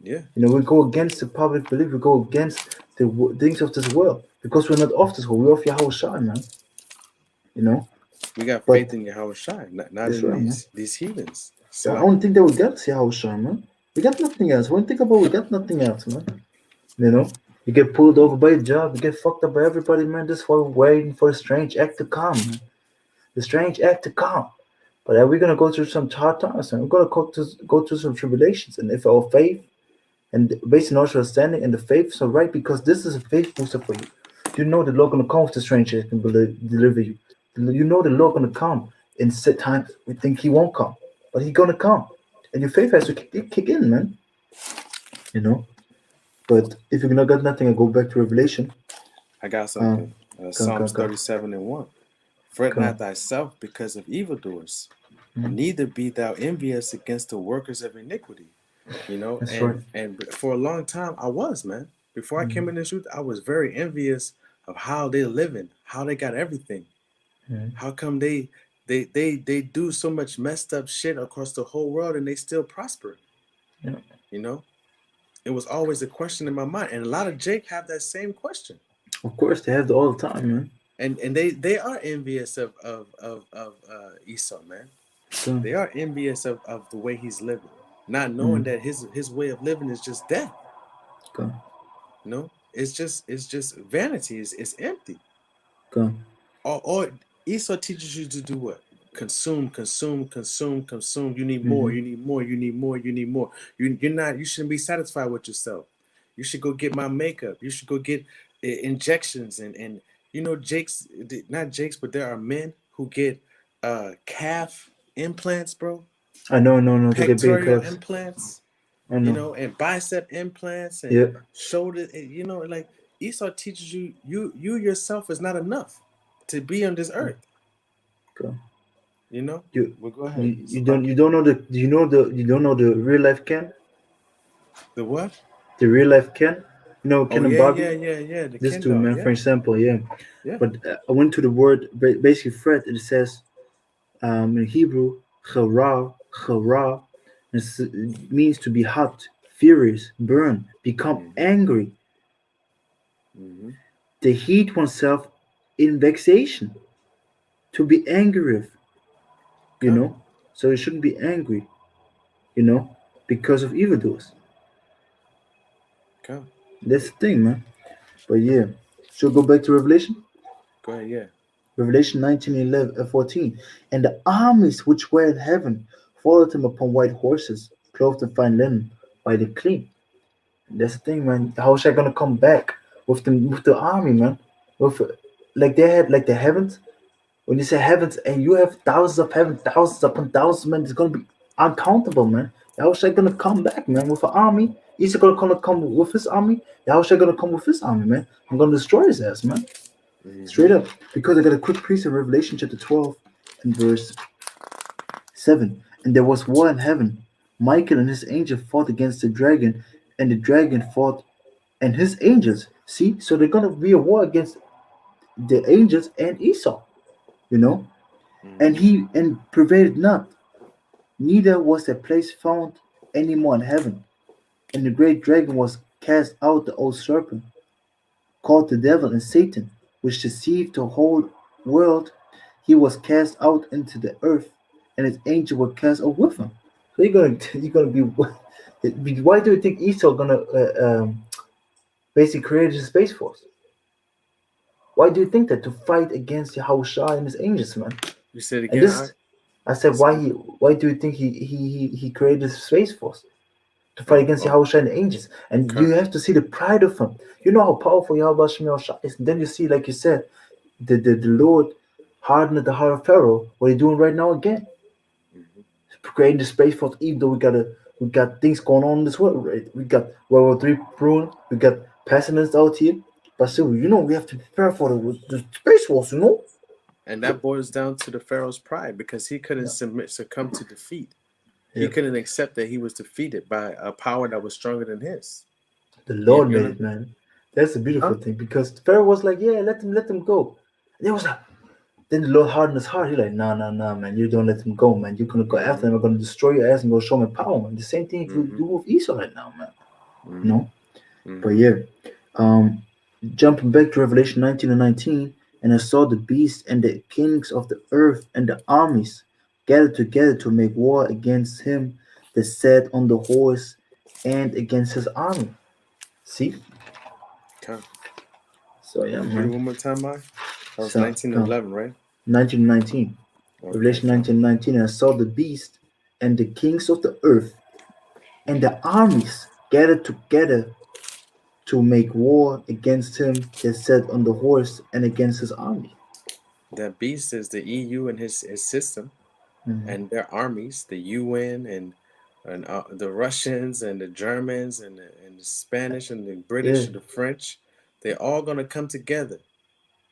Yeah. You know, we go against the public belief. We go against the things of this world because we're not of this world. We're of Yahweh Shai, man. You know, We got but faith in Yahweh Shai, not that's in right, man. these heathens. I Salaki. don't think that we got Yahweh Shai, man. We got nothing else. When you think about, we got nothing else, man. You know, you get pulled over by a job, you get fucked up by everybody, man. That's why we're waiting for a strange act to come, man. The strange act to come. But are we gonna go through some hard times, man? We're gonna go through some tribulations, and if our faith and based on our understanding and the faith is right, because this is a faith booster for you. You know the Lord gonna come with the strange act and deliver you. You know the Lord gonna come in set times. We think He won't come, but He gonna come, and your faith has to kick in, man. You know. But if you're not got nothing, I go back to Revelation. I got something. Psalms Come. 37:1. Fret Come. not thyself because of evildoers, Mhm. neither be thou envious against the workers of iniquity. You know, That's right. and for a long time I was, man. Before I came in the truth, I was very envious of how they're living, how they got everything. Mhm. How come they do so much messed up shit across the whole world and they still prosper? Yeah. You know? It was always a question in my mind. And a lot of Jake have that same question. Of course, they have it all the time, man. And they are envious of Esau, man. So, They are envious of the way he's living, not knowing that his way of living is just death. go, You know, it's just vanity. It's empty. go. Or Esau teaches you to do what? Consume, consume, consume, consume. You need more. Mm-hmm. You need more. You need more. You need more. You're not. You shouldn't be satisfied with yourself. You should go get my makeup. You should go get injections and you know Jake's not Jake's, but there are men who get calf implants, bro. I know, no, to get bigger Pectoral calves. implants, I you know. know, and bicep implants and Yeah, shoulder. You know, like Esau teaches you yourself is not enough to be on this earth. go. You know. You, Well, go ahead. you don't know the. Do you don't know the real life Ken? The what? The real life Ken. You know Oh Ken and yeah, Barbie. yeah, yeah, yeah. The This Ken dude, doll. man, Yeah, for example, yeah. yeah. But I went to the word basically fret. It says in Hebrew, chara, chara, it means to be hot, furious, burn, become Mm-hmm. angry, Mm-hmm. to heat oneself in vexation, to be angry with, you Come, know. So you shouldn't be angry, you know, because of evildoers. come. That's the thing, man. But yeah, should we go back to Revelation? Go ahead. Yeah. Revelation 19:14. And the armies which were in heaven followed him upon white horses, clothed in fine linen, white and clean. And that's the thing, man. How is I gonna come back with the army, man? With like they had like the heavens. When you say heavens and you have thousands of heavens, thousands upon thousands, man, it's gonna be uncountable, man. How is I gonna come back, man, with an army? He's gonna come with his army. How is I gonna come with his army, man? I'm gonna destroy his ass, man. Mm-hmm. Straight up. Because I got a quick piece of Revelation chapter 12 and verse 7. And there was war in heaven. Michael and his angel fought against the dragon, and the dragon fought and his angels. See? So they're gonna be a war against the angels and Esau, you know? And Mm-hmm. he prevailed not, neither was a place found any more in heaven. And the great dragon was cast out, the old serpent, called the devil and Satan, which deceived the whole world. He was cast out into the earth, and his angels were cast out with him. So you're gonna be. Why do you think Esau gonna basically create a space force? Why do you think that to fight against Yahushua and his angels, man? You said And again. this, I said, why do you think he created a space force? To fight against Oh, Yahushua and the angels. And you come. have to see the pride of him. You know how powerful Yahushua is. And then you see, like you said, the Lord hardened the heart of Pharaoh. What are you doing right now again? Mm-hmm. Creating the space force, even though we got things going on in this world, right? We got World War III brewing, we got pestilence out here. But still, you know, we have to prepare for the space force, you know? And that boils down to the Pharaoh's pride because he couldn't Yeah. succumb to defeat. He Yeah. couldn't accept that he was defeated by a power that was stronger than his. The Lord You made know? it, man. That's a beautiful Huh? thing because Pharaoh was like, yeah, let him go. It was like, then the Lord hardened his heart. He's like, nah, nah, nah, man. You don't let them go, man. You're gonna go after Mm-hmm. them. I'm gonna destroy your ass and go show my power, man. The same thing if you Mm-hmm. do with Esau right now, man. You Mm-hmm. know. But Mm-hmm. yeah, um, jumping back to Revelation 19 and 19, and I saw the beast and the kings of the earth and the armies gathered together to make war against him that sat on the horse and against his army. See? Come. So yeah, Read it man. one more time, Mike. That was So come 1911, right? 1919. Okay, Revelation come. 19:19, and I saw the beast and the kings of the earth and the armies gathered together to make war against him that sat on the horse and against his army. That beast is the EU and his system Mhm. and their armies, the UN and the Russians and the Germans and the Spanish and the Yeah. British and the French. They're all gonna come together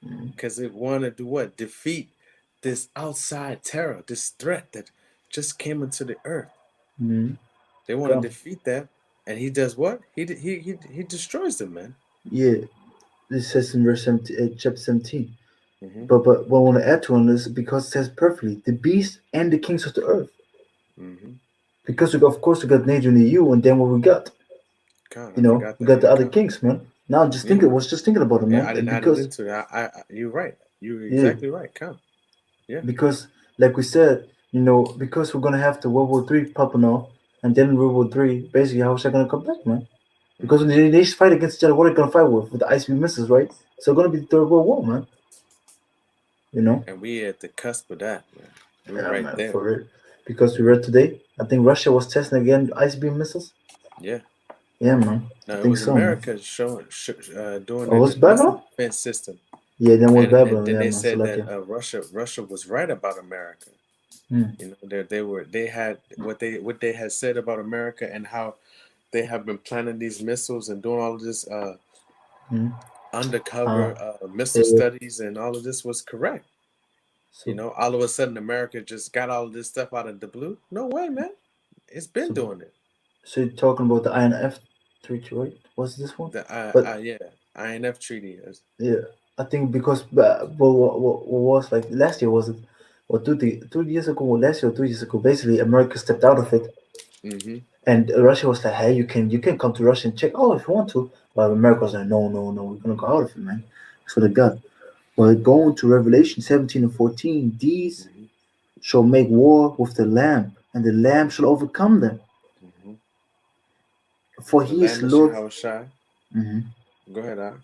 Mhm. because they want to do what? Defeat this outside terror, this threat that just came into the earth. Mhm. They want to Come. defeat that, and he does what? He destroys them, man. Yeah. This says in verse 17, chapter 17. Mm-hmm. But what I want to add to on this, because it says perfectly, the beast and the kings of the earth. Mm-hmm. Because of course we got NATO and the EU, and then what we got? God, I You know, forgot we that. got Yeah, the other come. kings, man. Now just Yeah, think, I was just thinking about it, yeah. man. I didn't add it Because into it. You're right. You're yeah, exactly right. Come. Yeah. because like we said, you know, because we're gonna have the World War III popping off, and then World War III, basically, how's that gonna come back, man? Because when Mm-hmm. the nations fight against each other, what are they gonna fight with the ICB missiles, right? So it's gonna be the Third World War, man. You know? And we at the cusp of that, man. We're Yeah, right man, there. for real. Because we read today, I think Russia was testing again ICB missiles. Yeah. Yeah, man. I No, it think was so, man. America doing Oh, their was missile Babylon? defense system, Yeah, then was and Babylon. then Yeah, they man. So said like, that yeah. Russia was right about America. Hmm. You know, they had what they had said about America and how they have been planning these missiles and doing all of this Hmm. Uh, undercover missile yeah. studies and all of this was correct. You So, know, all of a sudden America just got all of this stuff out of the blue. No way, man. It's been so, doing it. so you're talking about the INF treaty, right? What's this one? The But yeah, INF treaty is. yeah, I think because what was like last year was it, or 2 years ago, or last year or 2 years ago, basically America stepped out of it, Mm-hmm. and Russia was like, hey, you can come to Russia and check, oh, if you want to, but America was like, no, no, no, we're gonna go out of it, man. That's what they got. But going to Revelation 17 and 14, these Mm-hmm. shall make war with the Lamb, and the Lamb shall overcome them, Mm-hmm. for The he is Lamb is Lord. Yahweh Shai. Mhm. Go ahead, Al.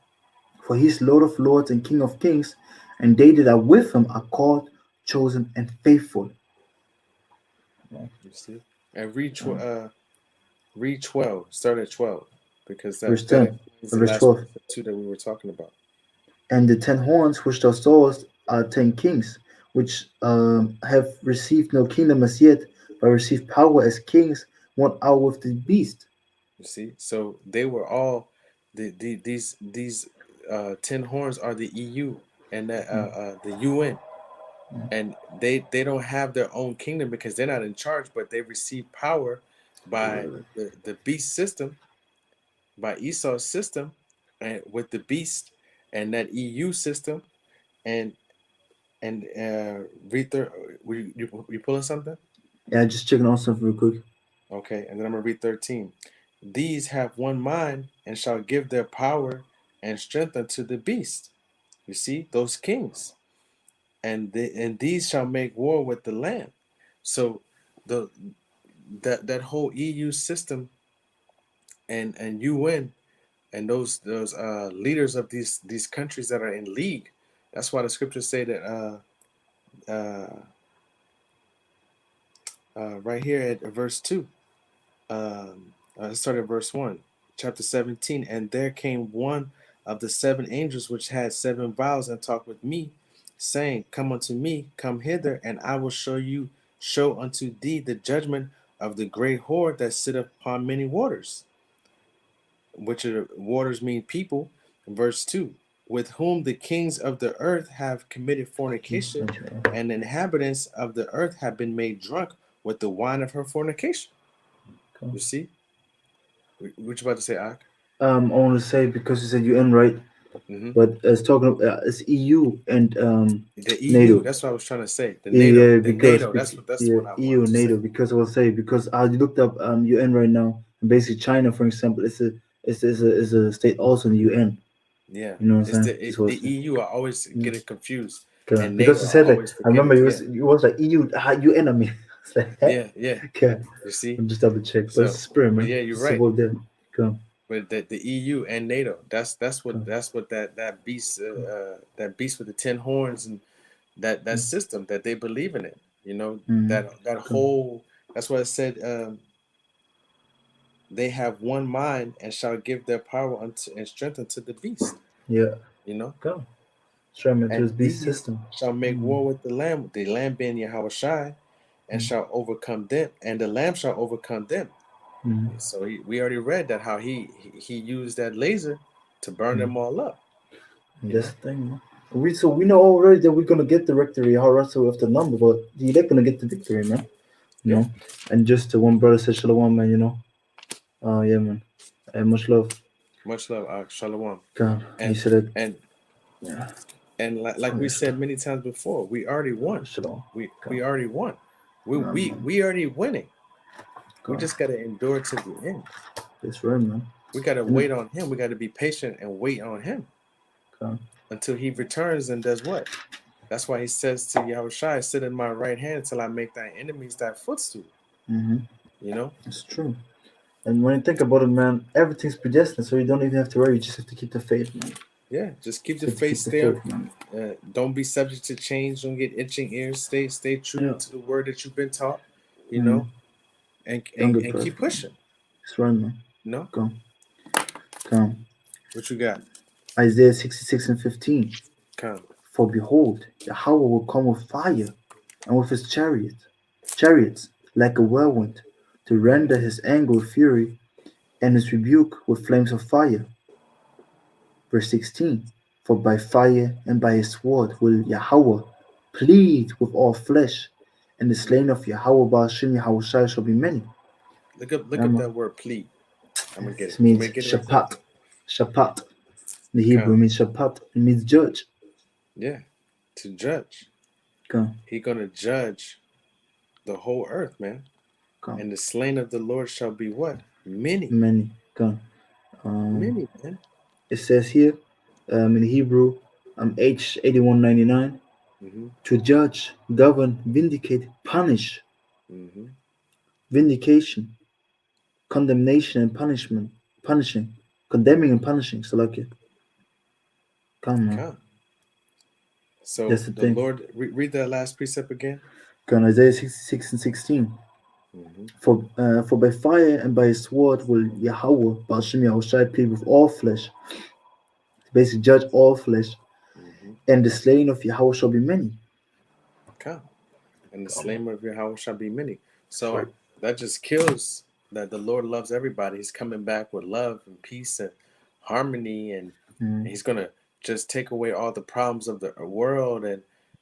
For he is Lord of lords and King of kings, and they that are with him are called, chosen, and faithful. You see? And read Uh, read 12. Start at 12 because verse that 10, explains the verse last 12. part two that we were talking about. And the 10 horns which thou sawest are 10 kings, which have received no kingdom as yet, but receive power as kings, 1 hour with the beast. You see? So they were all these 10 horns are the EU and the UN. And they don't have their own kingdom because they're not in charge, but they receive power by the beast system, by Esau's system, and with the beast and that EU system, and read third. You pulling something? Yeah, just checking on something real quick. Okay, and then I'm gonna read 13. These have one mind and shall give their power and strength unto the beast. You see those kings, and these shall make war with the Lamb. So the that whole EU system and UN and those leaders of these countries that are in league. That's why the scriptures say that uh, right here at verse 2. Let's start at verse 1, chapter 17. And there came one of the seven angels which had seven vials and talked with me, saying, Come unto me, come hither, and I will show unto thee the judgment of the great whore that sitteth upon many waters, which are waters mean people. Verse 2, with whom the kings of the earth have committed fornication, and the inhabitants of the earth have been made drunk with the wine of her fornication. You see? What you about to say, Ak? I want to say, because you said UN, right? Hmm. But it's EU and The EU. NATO. That's what I was trying to say. The Yeah, NATO. yeah, The because NATO. That's yeah, what I EU wanted and to say. NATO. Because I will say because I looked up UN right now, and basically China, for example, is a state also in the UN. Yeah, You know what I'm it's saying? That's what I the was saying. EU. I always Mm. get it confused, Okay. and Because NATO. you I said like always I forget remember it. Yeah, you was like EU UN. I mean, it's like yeah, yeah. okay. You see. I'm just double check, but it's So, spirit, but man. yeah, you're It's right. about there. Come, But the EU and NATO. come, That's what that beast with the 10 horns and that system that they believe in it. You know mm-hmm. that Come. whole. That's what it said. They have one mind and shall give their power unto and strength unto the beast. Yeah, You know, come. Straight into and this beast these system. shall make Mm-hmm. war with the lamb being Yahweh Shai, and shall overcome them, and the lamb shall overcome them. Mm-hmm. So we already read that how he used that laser to burn them all up. And You that's know, the thing, man. We know already that we're gonna get the victory. How Russell with the number, but the elect gonna get the victory, man. You yeah. know. And just one brother said Shalom, man. You know. Yeah, man. And much love. Much love, Shalom, God, he and said it. and Yeah. like we said many times before, we already won. Shalom. God, We already won. We we man. we already winning. We God, just gotta endure to the end. that's right, man. We gotta And wait on him. We gotta be patient and wait on him God, until he returns and does what? That's why he says to Yahushua, sit in my right hand until I make thy enemies thy footstool. mm-hmm. You know? It's true. And when you think about it, man, everything's predestined, so you don't even have to worry. You just have to keep the faith, man. Yeah, just keep Just the have to faith, keep the stay on. faith, man. Don't be subject to change. Don't get itching ears. Stay true Yeah. to the word that you've been taught. You Mm-hmm. know, and Don't and, get and keep perfect, man. pushing. It's right, man. You know Come, come. what you got? Isaiah 66 and 15. Come. For behold, Yahweh will come with fire, and with his chariots like a whirlwind, to render his anger with fury, and his rebuke with flames of fire. Verse 16. For by fire and by his sword will Yahweh plead with all flesh, and the slain of Yahweh Baal Shem Yahweh shall be many. Look up Remember, that word plead. I'm gonna get it. this I'm means gonna get it right quick. shapat. Shapat. The Hebrew Come. means shapat. It means judge. Yeah, to judge. Come, He gonna judge the whole earth, man. come. And the slain of the Lord shall be what? Many, Many. Come. Um, many, man. it says here in Hebrew, H8199, Mm-hmm. to judge, govern, vindicate, punish, Mm-hmm. vindication, condemnation and punishment, punishing, condemning and punishing. So like it, come on, Come. So that's the the thing. Lord, read that last precept again. Come Isaiah 66 and 16. Mm-hmm. For by fire and by his sword will Yahweh, Baal Shem Yahweh plead with all flesh, basically judge all flesh, Mm-hmm. and the slain of Yahweh shall be many. Come. And the Come on, slain of your house shall be many. that's right. So that just kills that the Lord loves everybody. He's coming back with love and peace and harmony, and Mm, he's gonna just take away all the problems of the world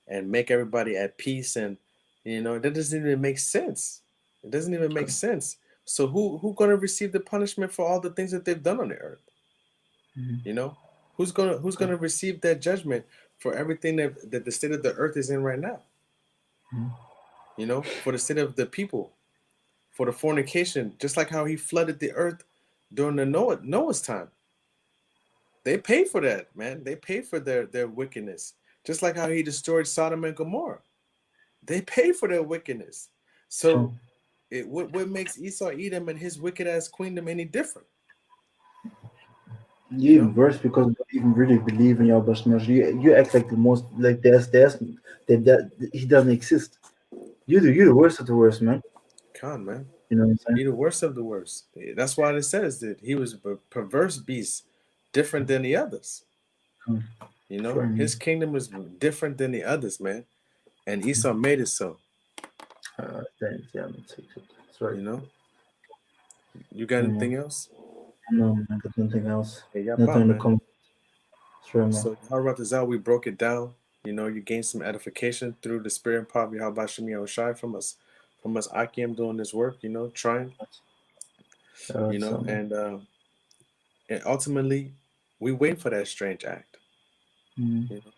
and make everybody at peace. And that doesn't even make sense. It doesn't even make come, sense. So who gonna receive the punishment for all the things that they've done on the earth? mm, You know, who's come, gonna receive that judgment for everything that the state of the earth is in right now? mm, For the state of the people, for the fornication, just like how he flooded the earth during the Noah's time. They paid for that, man. They paid for their wickedness. Just like how he destroyed Sodom and Gomorrah. They paid for their wickedness. So come. what makes Esau Edom and his wicked ass queendom any different? You You even know? worse because you don't even really believe in Yahweh Shemar. You act like the most like that he doesn't exist. You're the worst of the worst, man. Come on, man. You know what I'm saying? He the worst of the worst. That's why it says that he was a perverse beast, different than the others. Come, try me. His kingdom was different than the others, man. And Esau made it so. Thanks, yeah, man, take it. That's right. You know? You got Yeah, man. anything else? No, man, got nothing else. Hey, y'all Nothing bomb, in the man. comments. That's right, man. So how about this out? We broke it down. You gained some edification through the spirit and power of Yahweh Shemi Oshai from us Akim doing this work, trying, So, man. and ultimately We waiting for that strange act. Mm. You know,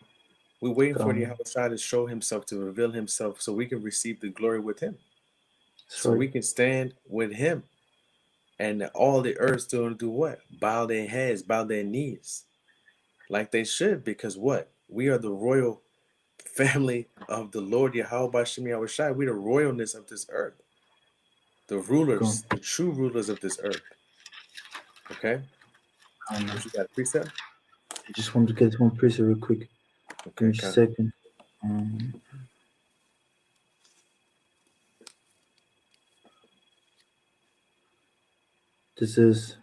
we're waiting for the Come. Yahweh to show himself, to reveal himself, so we can receive the glory with him, That's so right. we can stand with him, and all the earth still do what? Bow their heads, bow their knees, like they should, because what? We are the royal family of the Lord Yahweh Bashem Yahushai. We the royalness of this earth, the Come. rulers, the true rulers of this earth. Okay, Man. what you got? A precept? I just want to get one preset real quick. Give Okay, me a come. second. This is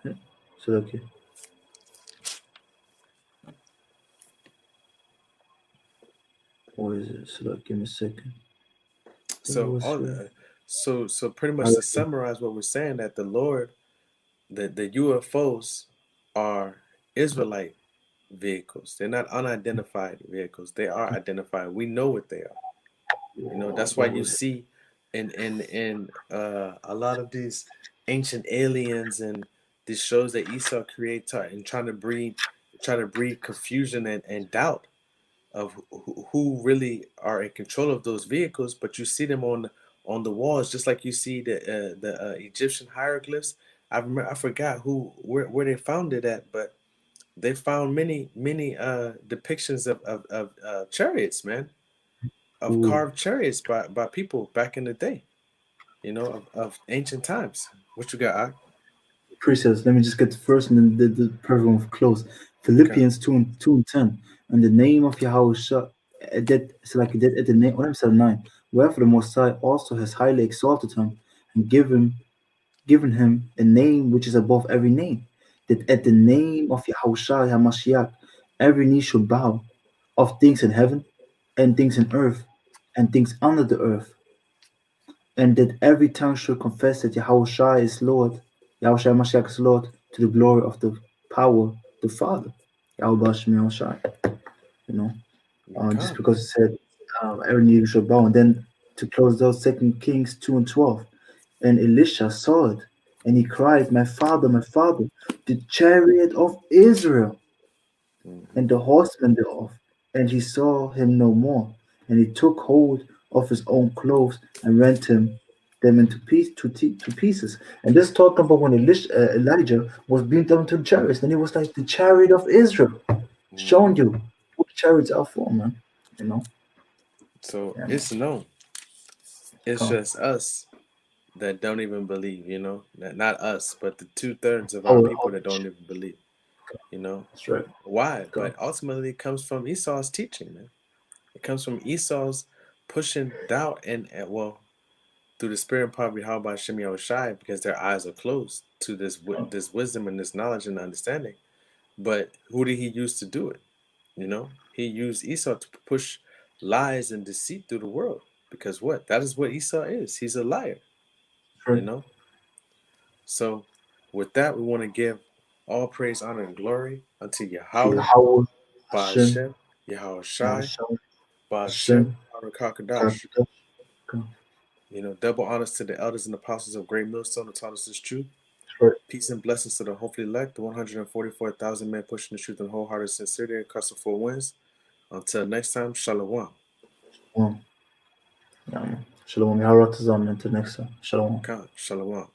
so okay. What is it? So give me a second. So What's all here? so pretty much to Alright. summarize what we're saying, that the Lord, the UFOs are Israelite vehicles. They're not unidentified vehicles. They are identified. We know what they are. You know, that's why What you was it? see in a lot of these ancient aliens and these shows that Esau creates and try to breed confusion and doubt of who really are in control of those vehicles. But you see them on the walls, just like you see the Egyptian hieroglyphs. I forgot where they found it at, but they found many depictions of chariots, man, of Ooh. carved chariots by people back in the day, you know, of ancient times. What you got, Ak? Presets. Let me just get the first and then the perfect one close. Okay. Philippians 2:10. And the name of Yahweh shall that it's like that at the name. What I'm saying 9. Wherefore the Most High also has highly exalted him and given him a name which is above every name, that at the name of Yahushua HaMashiach every knee should bow, of things in heaven and things in earth and things under the earth, and that every tongue should confess that Yahushua is Lord, Yahushua HaMashiach is Lord, to the glory of the power, the Father. Yahushua Yahushua, you know, just Come. because it said every knee should bow, and then to close those, 2 Kings 2:12. And Elisha saw it, and he cried, my father, the chariot of Israel, Hmm. and the horsemen thereof. And he saw him no more. And he took hold of his own clothes and rent them into to pieces. And this talking about when Elijah was being thrown to the chariots. Then he was like the chariot of Israel, showing Hmm. you what chariots are for, man. You know? So Yeah, man. it's known. It's Come. just us that don't even believe, you know, not us, but the 2/3 of our Oh, people that don't even believe, you know. that's right. Why? Come. But ultimately, it comes from Esau's teaching, man. It comes from Esau's pushing doubt and well, through the spirit and power of Yahweh Shem Yahushai, because their eyes are closed to this wisdom and this knowledge and understanding. But who did he use to do it? You know, he used Esau to push lies and deceit through the world. Because what? That is what Esau is. He's a liar, That's right. you know? So with that, we want to give all praise, honor, and glory unto To Yahweh, Yahweh, Hashem, Ba'ashem, Yahweh Shai, Yahshua, Ba'ashem, Hashem, Harakakadash. Kakadash. Come. You know, double honors to the elders and apostles of Great Millstone that taught us this truth. That's right. Peace and blessings to the hopefully elect, the 144,000 men pushing the truth in wholehearted sincerity and custom for wins. Until next time, Shalom. Shalom. Yeah, man. Shalom. Yaharat Zam. Until next time. Shalom. Shalom.